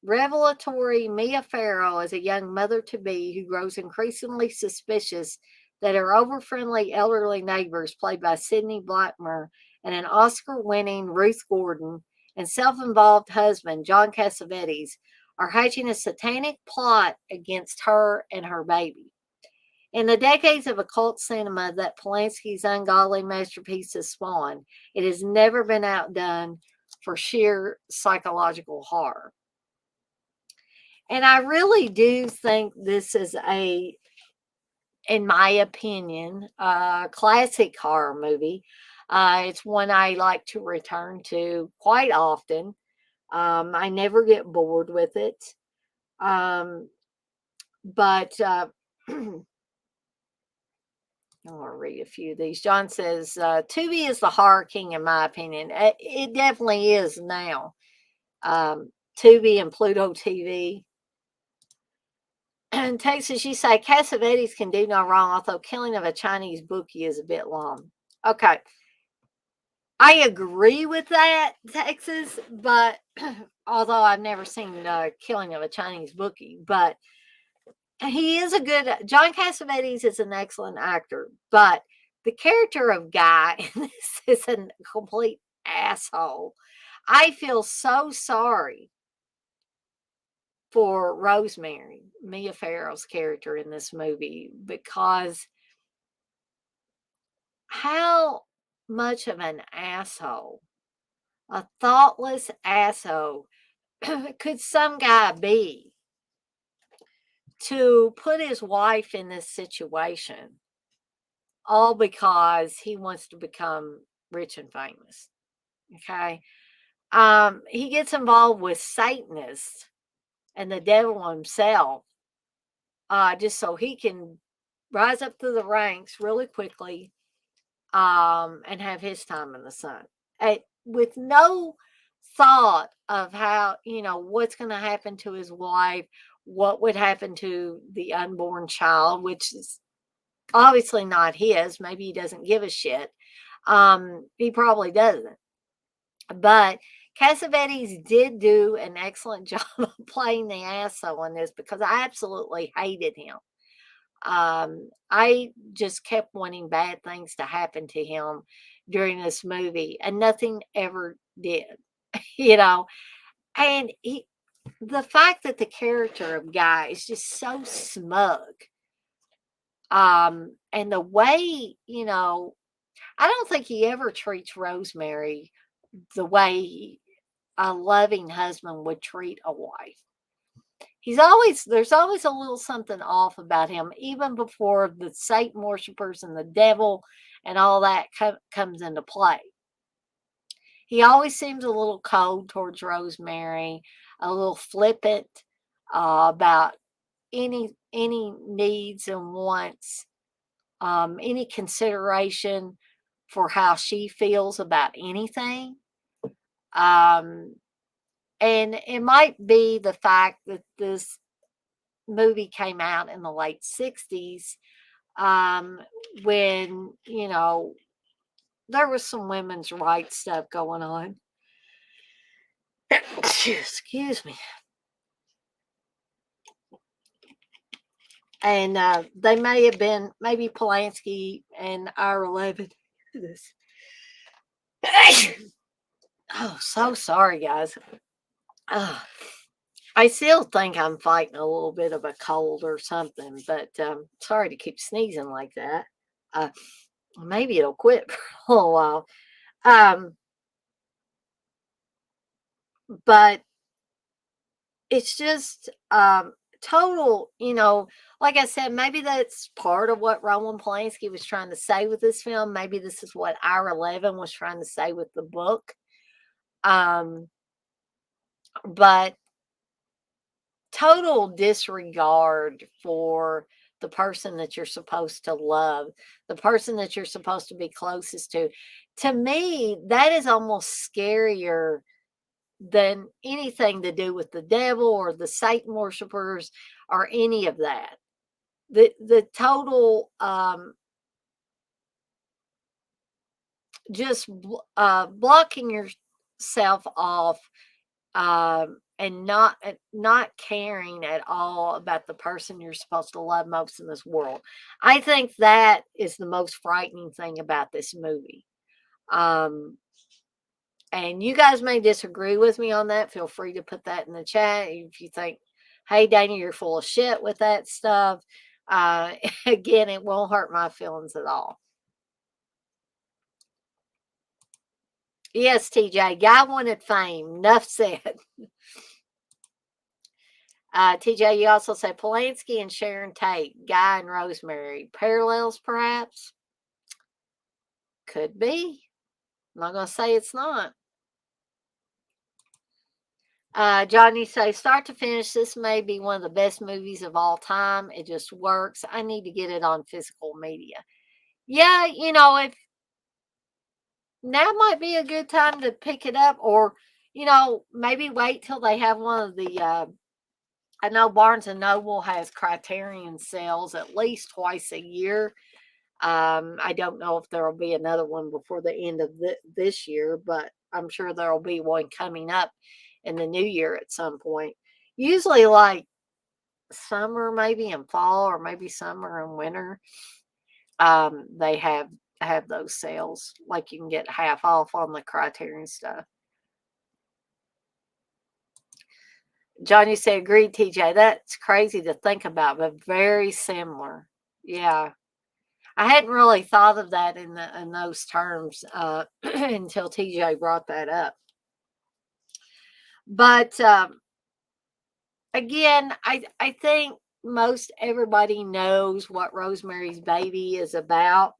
revelatory Mia Farrow as a young mother to be who grows increasingly suspicious that her over-friendly elderly neighbors, played by Sydney Blackmer, and an Oscar-winning Ruth Gordon, and self-involved husband John Cassavetes are hatching a satanic plot against her and her baby. In the decades of occult cinema that Polanski's ungodly masterpiece has spawned, it has never been outdone for sheer psychological horror. And I really do think this is in my opinion, a classic horror movie. It's one I like to return to quite often. I never get bored with it. Um, but I'm going to read a few of these. John says, Tubi is the horror king, in my opinion. It definitely is now. Tubi and Pluto TV. And Texas, you say Cassavetes can do no wrong, although killing of a Chinese bookie is a bit long. Okay. I agree with that, Texas, but although I've never seen Killing of a Chinese Bookie, but he is John Cassavetes is an excellent actor, but the character of Guy in this is a complete asshole. I feel so sorry for Rosemary, Mia Farrow's character in this movie, because how much of an asshole, a thoughtless asshole, could some guy be to put his wife in this situation all because he wants to become rich and famous? Okay. He gets involved with Satanists and the devil himself, just so he can rise up through the ranks really quickly, and have his time in the sun, with no thought of how, what's going to happen to his wife, what would happen to the unborn child, which is obviously not his. Maybe he doesn't give a shit. He probably doesn't. But Cassavetes did do an excellent job of playing the asshole in this, because I absolutely hated him. I just kept wanting bad things to happen to him during this movie, and nothing ever did, you know. And the fact that the character of Guy is just so smug, and the way, I don't think he ever treats Rosemary the way a loving husband would treat a wife. There's always a little something off about him, even before the Satan worshipers and the devil and all that comes into play. He always seems a little cold towards Rosemary, a little flippant about any needs and wants, any consideration for how she feels about anything. And it might be the fact that this movie came out in the late 60s, when, there was some women's rights stuff going on. Excuse me. And they may have been, maybe Polanski and Ira Levin. This. Oh, so sorry, guys. I still think I'm fighting a little bit of a cold or something, but sorry to keep sneezing like that. Maybe it'll quit for a little while. But it's just total, like I said, maybe that's part of what Roman Polanski was trying to say with this film. Maybe this is what Ira Levin was trying to say with the book. But total disregard for the person that you're supposed to love, the person that you're supposed to be closest to. To me, that is almost scarier than anything to do with the devil or the Satan worshipers or any of that. The total just blocking yourself off, and not caring at all about the person you're supposed to love most in this world. I think that is the most frightening thing about this movie. Um, and you guys may disagree with me on that. Feel free to put that in the chat if you think, "Hey, Dana, you're full of shit with that stuff." Uh, again, it won't hurt my feelings at all. Yes, TJ, guy wanted fame. Enough said. TJ, you also say Polanski and Sharon Tate, Guy and Rosemary. Parallels, perhaps? Could be. I'm not going to say it's not. John, you say, start to finish, this may be one of the best movies of all time. It just works. I need to get it on physical media. Yeah, if now might be a good time to pick it up, or, maybe wait till they have one of the, I know Barnes and Noble has Criterion sales at least twice a year. I don't know if there will be another one before the end of this year, but I'm sure there will be one coming up in the new year at some point. Usually, like summer, maybe in fall, or maybe summer and winter. They have those sales. Like you can get half off on the Criterion stuff. Johnny said, agreed, TJ. That's crazy to think about, but very similar. Yeah. I hadn't really thought of that in those terms until TJ brought that up. But again, I think most everybody knows what Rosemary's Baby is about.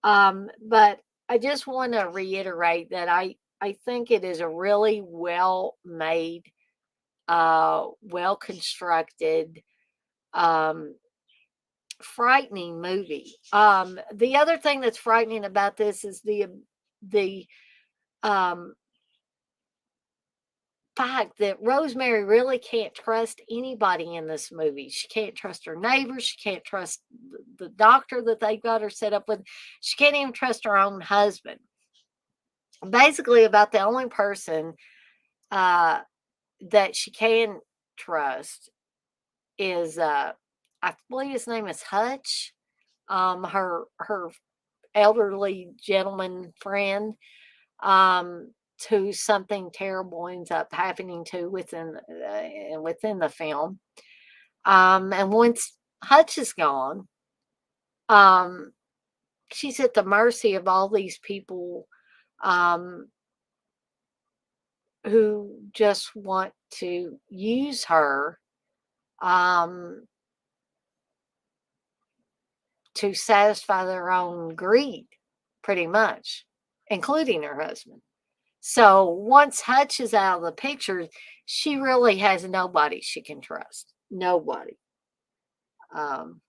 But I just want to reiterate that I think it is a really well made, well constructed, um, frightening movie. The other thing that's frightening about this is the um, fact that Rosemary really can't trust anybody in this movie. She can't trust her neighbors. She can't trust the doctor that they've got her set up with. She can't even trust her own husband. Basically, about the only person uh, that she can trust is, I believe his name is Hutch. Her elderly gentleman friend, um, who something terrible ends up happening to within the film. And once Hutch is gone, um, she's at the mercy of all these people, um, who just want to use her, um, to satisfy their own greed, pretty much, including her husband. So once Hutch is out of the picture, she really has nobody she can trust. Nobody. Um,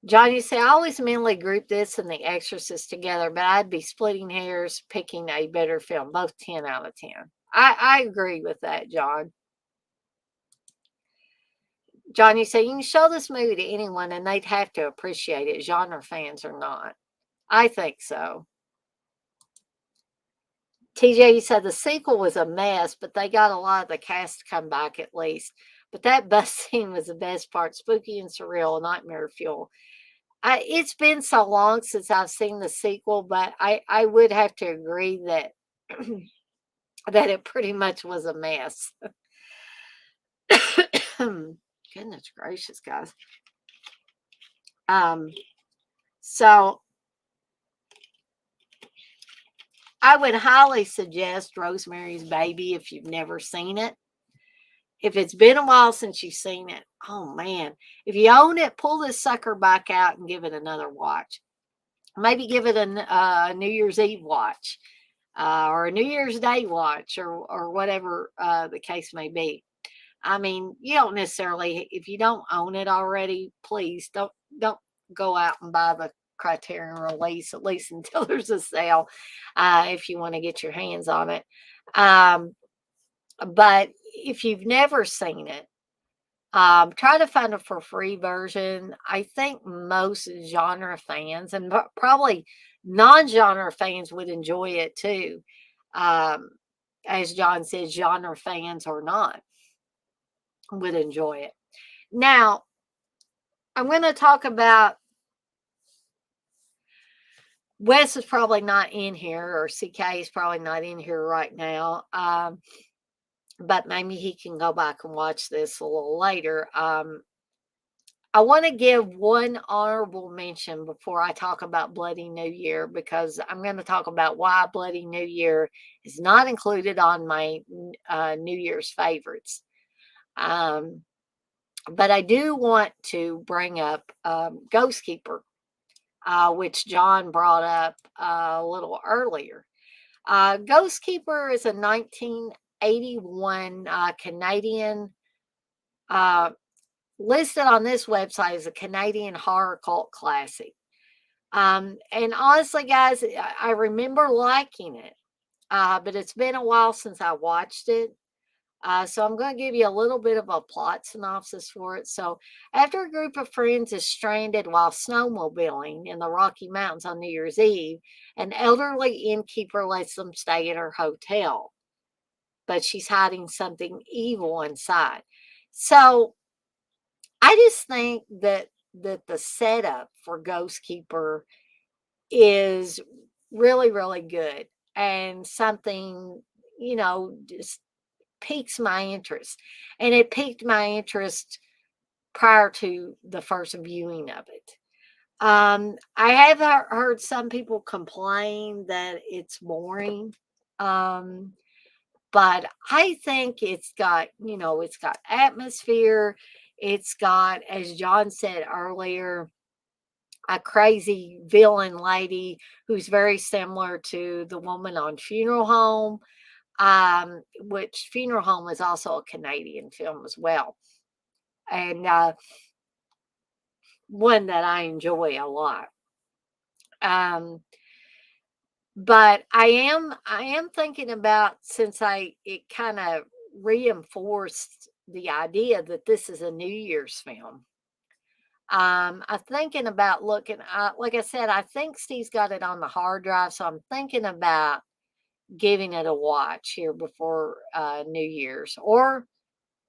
John, you say, I always mentally group this and The Exorcist together, but I'd be splitting hairs picking a better film, both 10 out of 10. I agree with that, John. John, you say, you can show this movie to anyone and they'd have to appreciate it, genre fans or not. I think so. TJ, you said the sequel was a mess, but they got a lot of the cast to come back at least. But that bus scene was the best part, spooky and surreal, nightmare fuel. It's been so long since I've seen the sequel, but I would have to agree that that it pretty much was a mess. Goodness gracious, guys. Um, so I would highly suggest Rosemary's Baby if you've never seen it. If it's been a while since you've seen it, oh man, if you own it, pull this sucker back out and give it another watch. Maybe give it a New Year's Eve watch, or a New Year's Day watch, or whatever the case may be. I mean, you don't necessarily, if you don't own it already, please don't go out and buy Criterion release, at least until there's a sale, if you want to get your hands on it. Um, but if you've never seen it, try to find a for free version. I think most genre fans and probably non-genre fans would enjoy it too. Um, as John said, genre fans or not would enjoy it. Now, I'm going to talk about Wes is probably not in here, or CK is probably not in here right now. But maybe he can go back and watch this a little later. I want to give one honorable mention before I talk about Bloody New Year, because I'm going to talk about why Bloody New Year is not included on my New Year's favorites. But I do want to bring up Ghost Keeper, which John brought up a little earlier. Ghost Keeper is a 1981 Canadian, listed on this website as a Canadian horror cult classic. And honestly, guys, I remember liking it, but it's been a while since I watched it. So I'm going to give you a little bit of a plot synopsis for it. So after a group of friends is stranded while snowmobiling in the Rocky Mountains on New Year's Eve, an elderly innkeeper lets them stay at her hotel, but she's hiding something evil inside. So I just think that the setup for Ghost Keeper is really, really good, and something, just piques my interest. And it piqued my interest prior to the first viewing of it. I have heard some people complain that it's boring. Um, but I think it's got atmosphere. It's got, as John said earlier, a crazy villain lady who's very similar to the woman on Funeral Home, which Funeral Home is also a Canadian film as well, and one that I enjoy a lot. Um, but I am thinking about, since I it kind of reinforced the idea that this is a New Year's film. I'm thinking about looking. Like I said, I think Steve's got it on the hard drive, so I'm thinking about giving it a watch here before New Year's, or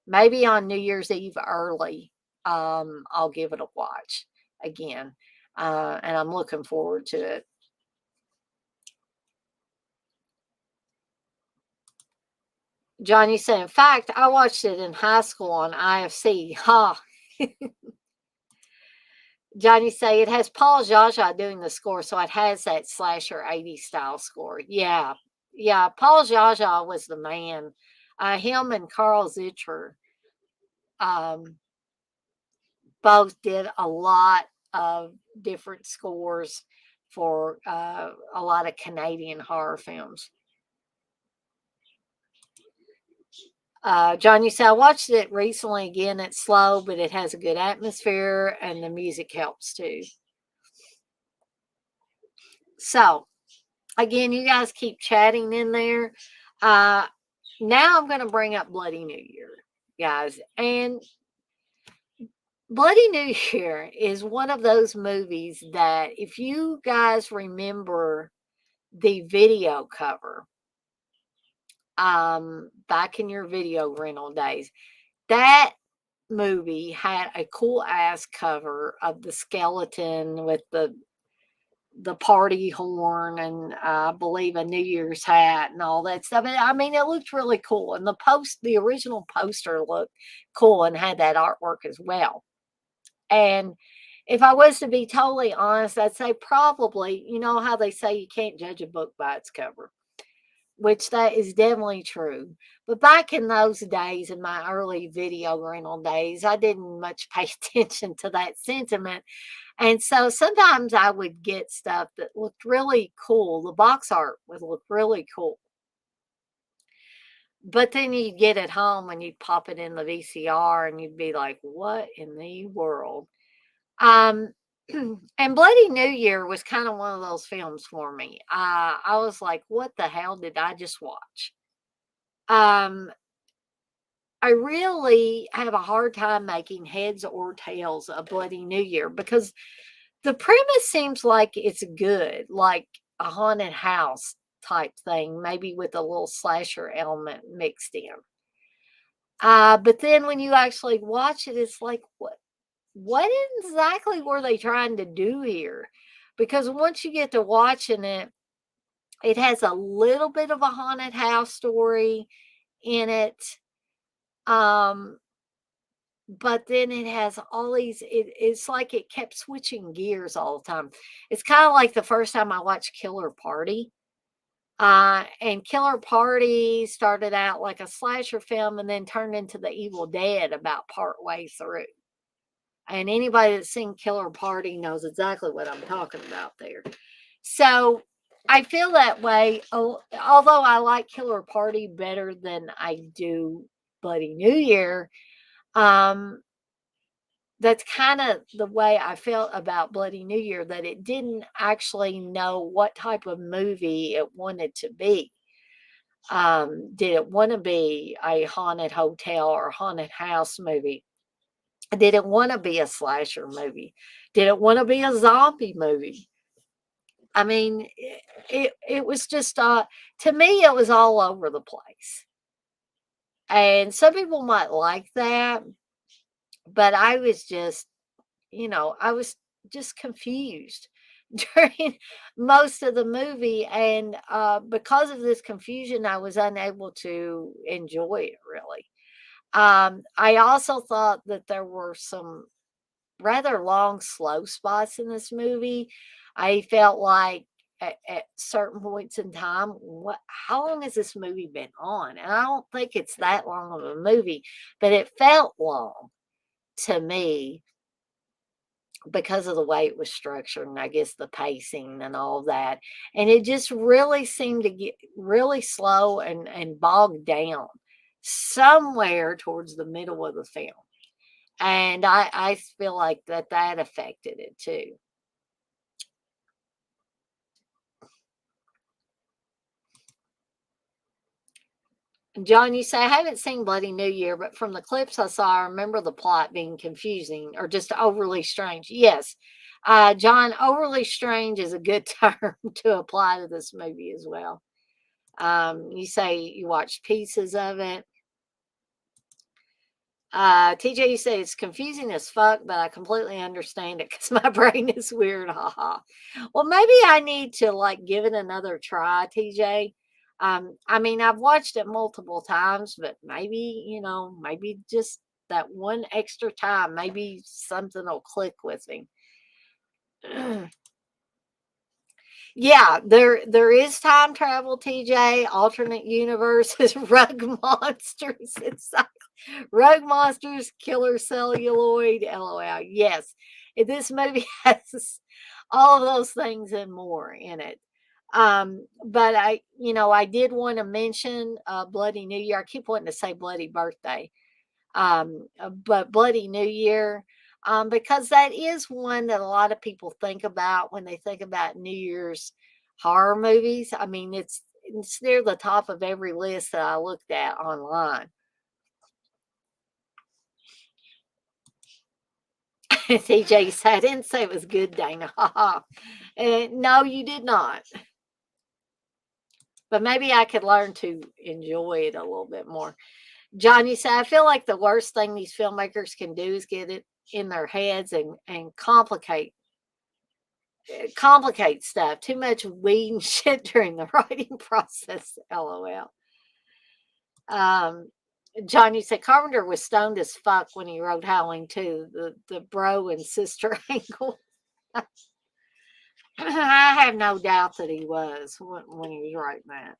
maybe on New Year's Eve early. I'll give it a watch again, and I'm looking forward to it. John, you said, in fact, I watched it in high school on IFC. Ha! Johnny say it has Paul Jaja doing the score, so it has that slasher 80s style score. Yeah. Yeah. Paul Jaja was the man. Him and Carl Zitter um, both did a lot of different scores for a lot of Canadian horror films. John, you say, I watched it recently again. It's slow, but it has a good atmosphere and the music helps too. So, again, you guys keep chatting in there. Uh, now I'm going to bring up Bloody New Year, guys. And Bloody New Year is one of those movies that, if you guys remember the video cover, back in your video rental days, that movie had a cool ass cover of the skeleton with the party horn, and I believe a New Year's hat and all that stuff. I mean, it looked really cool, and the original poster looked cool and had that artwork as well. And if I was to be totally honest, I'd say probably, you know how they say you can't judge a book by its cover, which that is definitely true. But back in those days, in my early video rental days, I didn't much pay attention to that sentiment. And so sometimes I would get stuff that looked really cool. The box art would look really cool. But then you'd get it home and you'd pop it in the VCR and you'd be like, what in the world? Um, And Bloody New Year was kind of one of those films for me. I was like, what the hell did I just watch? Um, I really have a hard time making heads or tails of Bloody New Year because the premise seems like it's good, like a haunted house type thing, maybe with a little slasher element mixed in. But then when you actually watch it, it's like, what exactly were they trying to do here? Because once you get to watching it, it has a little bit of a haunted house story in it. Um, but then it has all these, it's like it kept switching gears all the time. It's kind of like the first time I watched Killer Party. And Killer Party started out like a slasher film and then turned into The Evil Dead about part way through. And anybody that's seen Killer Party knows exactly what I'm talking about there. So I feel that way. Although I like Killer Party better than I do Bloody New Year, um, that's kind of the way I felt about Bloody New Year, that it didn't actually know what type of movie it wanted to be. Did it want to be a haunted hotel or haunted house movie? Did it want to be a slasher movie? Did it want to be a zombie movie? I mean, it was just to me it was all over the place. And some people might like that, but I was just, I was just confused during most of the movie, and because of this confusion, I was unable to enjoy it really. I also thought that there were some rather long, slow spots in this movie. I felt like at certain points in time, how long has this movie been on? And I don't think it's that long of a movie, but it felt long to me because of the way it was structured and I guess the pacing and all that. And it just really seemed to get really slow and bogged down somewhere towards the middle of the film. And I feel like that affected it too. John, you say, I haven't seen Bloody New Year, but from the clips I saw, I remember the plot being confusing or just overly strange. Yes. John, overly strange is a good term to apply to this movie as well. You say you watched pieces of it. TJ, you say it's confusing as fuck, but I completely understand it because my brain is weird. Haha. Well, maybe I need to like give it another try, TJ. I mean, I've watched it multiple times, but maybe, maybe just that one extra time, maybe something will click with me. Yeah, there is time travel, TJ, alternate universes, rug monsters. It's rug monsters, killer celluloid, LOL. Yes, this movie has all of those things and more in it. But I did want to mention Bloody New Year. I keep wanting to say Bloody Birthday, but Bloody New Year, because that is one that a lot of people think about when they think about New Year's horror movies. I mean, it's near the top of every list that I looked at online. TJ said, I didn't say it was good, Dana. No, you did not. But maybe I could learn to enjoy it a little bit more. John, you said, I feel like the worst thing these filmmakers can do is get it in their heads and complicate stuff. Too much weed and shit during the writing process. LOL. Um, John, you said Carpenter was stoned as fuck when he wrote Howling 2, the bro and sister angle. I have no doubt that he was when he was writing that.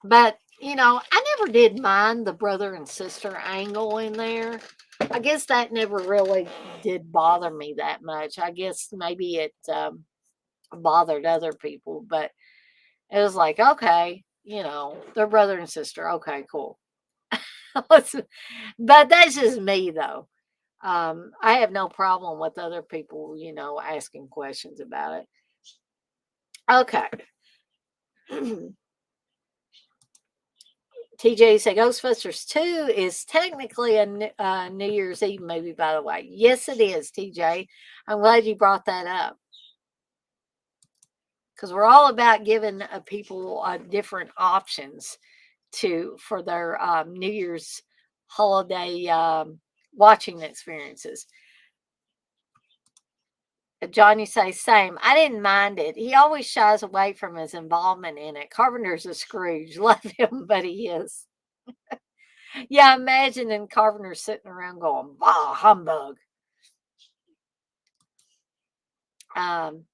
But, I never did mind the brother and sister angle in there. I guess that never really did bother me that much. I guess maybe it bothered other people, but it was like, okay, they're brother and sister. Okay, cool. But that's just me, though. I have no problem with other people, asking questions about it. Okay. TJ said Ghostbusters 2 is technically a New Year's Eve movie, by the way. Yes, it is, TJ. I'm glad you brought that up because we're all about giving people different options for their New Year's holiday watching experiences. John, you say same. I didn't mind it. He always shies away from his involvement in it. Carpenter's a Scrooge. Love him, but he is. Yeah, imagine Carpenter sitting around going, bah, humbug. Um,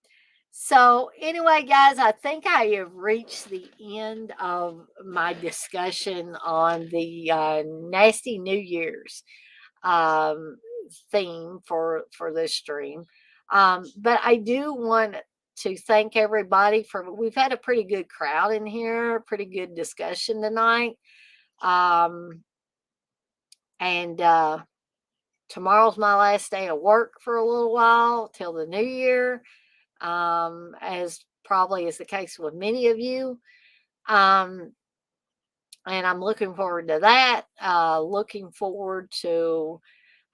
so anyway, guys, I think I have reached the end of my discussion on the nasty New Year's um, theme for this stream. But I do want to thank everybody for. We've had a pretty good crowd in here, pretty good discussion tonight, and tomorrow's my last day of work for a little while till the new year, as probably is the case with many of you. Um, and I'm looking forward to that. Looking forward to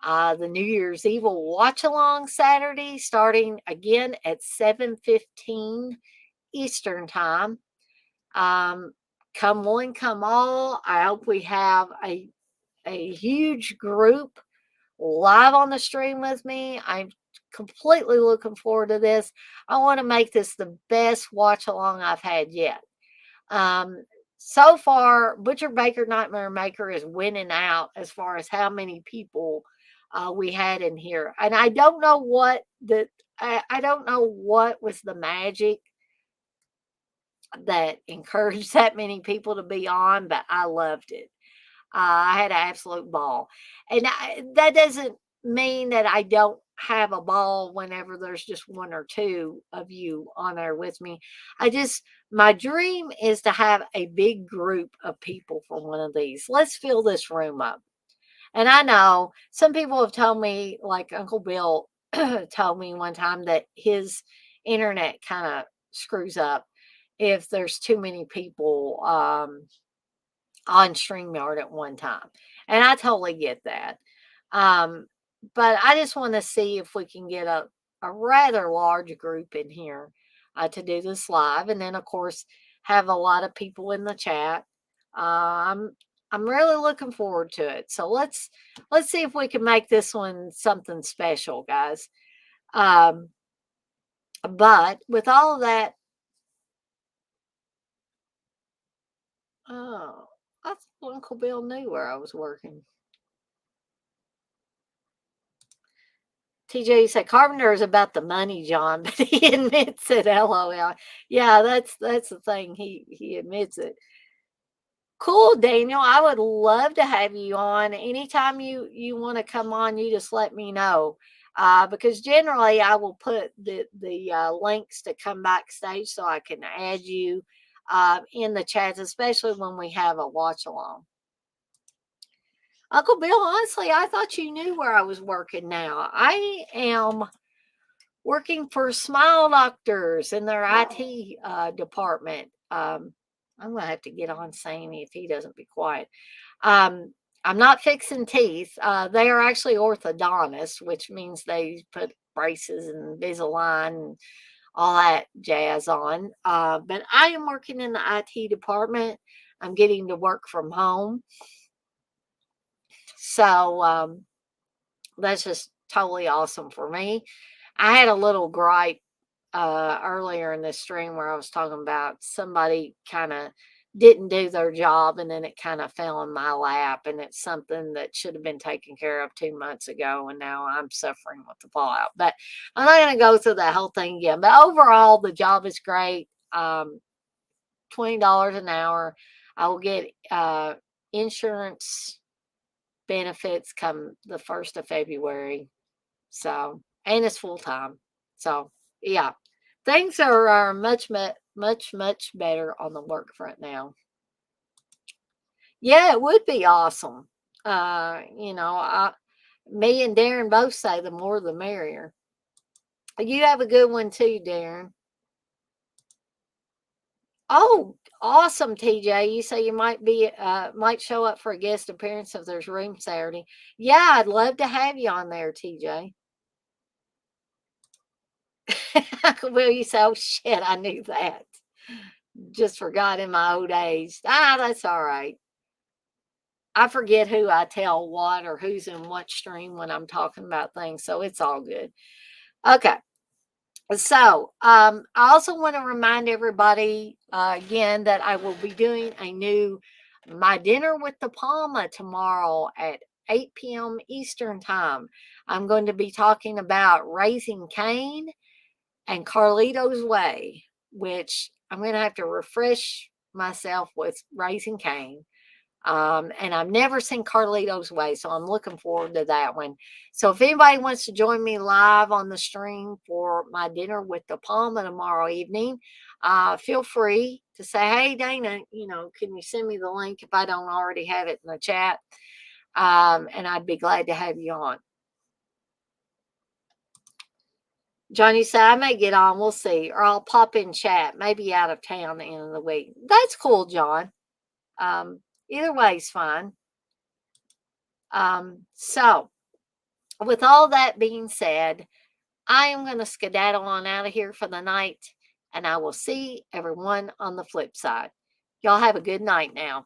the New Year's Eve watch along Saturday, starting again at 7:15 Eastern time. Um, come one, come all. I hope we have a huge group live on the stream with me. I'm completely looking forward to this. I want to make this the best watch along I've had yet. Um, so far, Butcher Baker Nightmare Maker is winning out as far as how many people we had in here, and I don't know what I don't know what was the magic that encouraged that many people to be on, but I loved it. I had an absolute ball. And that doesn't mean that I don't have a ball whenever there's just one or two of you on there with me. My dream is to have a big group of people for one of these. Let's fill this room up. And I know some people have told me, like Uncle Bill told me one time, that his internet kind of screws up if there's too many people on StreamYard at one time. And I totally get that. Um, but I just want to see if we can get a rather large group in here to do this live. And then, of course, have a lot of people in the chat. I'm really looking forward to it. So let's see if we can make this one something special, guys. But with all of that, oh, I thought Uncle Bill knew where I was working. TJ said Carpenter is about the money, John, but he admits it. LOL. Yeah, that's the thing. He admits it. Cool, Daniel. I would love to have you on. Anytime you want to come on, you just let me know. Because generally I will put the links to come backstage so I can add you in the chats, especially when we have a watch along. Uncle Bill, honestly, I thought you knew where I was working now. I am working for Smile Doctors in their IT department. I'm going to have to get on Sammy if he doesn't be quiet. I'm not fixing teeth. They are actually orthodontists, which means they put braces and Invisalign and all that jazz on. But I am working in the IT department. I'm getting to work from home. So that's just totally awesome for me. I had a little gripe earlier in this stream where I was talking about somebody kind of didn't do their job and then it kind of fell in my lap, and it's something that should have been taken care of 2 months ago, and now I'm suffering with the fallout. But I'm not going to go through that whole thing again. But overall, the job is great. $20 an hour. I will get insurance benefits come the 1st of February. So, and it's full time. So, yeah, things are much, much better on the work front now. Yeah, it would be awesome. You know, Me and Darren both say the more the merrier. You have a good one too, Darren. Oh, awesome, TJ. You say you might show up for a guest appearance if there's room Saturday. Yeah, I'd love to have you on there, TJ. Will you say, oh shit, I knew that. Just forgot in my old age. That's all right. I forget who I tell what or who's in what stream when I'm talking about things, so it's all good. Okay. So, I also want to remind everybody again that I will be doing a new My Dinner with the Palma tomorrow at 8 p.m. Eastern Time. I'm going to be talking about Raising Cain and Carlito's Way, which I'm going to have to refresh myself with Raising Cain. And I've never seen Carlito's Way, so I'm looking forward to that one. So if anybody wants to join me live on the stream for My Dinner with the Palma tomorrow evening, feel free to say, hey, Dana, can you send me the link if I don't already have it in the chat? And I'd be glad to have you on. Johnny said, I may get on, we'll see, or I'll pop in chat, maybe out of town the end of the week. That's cool, John. Either way is fine. So, with all that being said, I am going to skedaddle on out of here for the night, and I will see everyone on the flip side. Y'all have a good night now.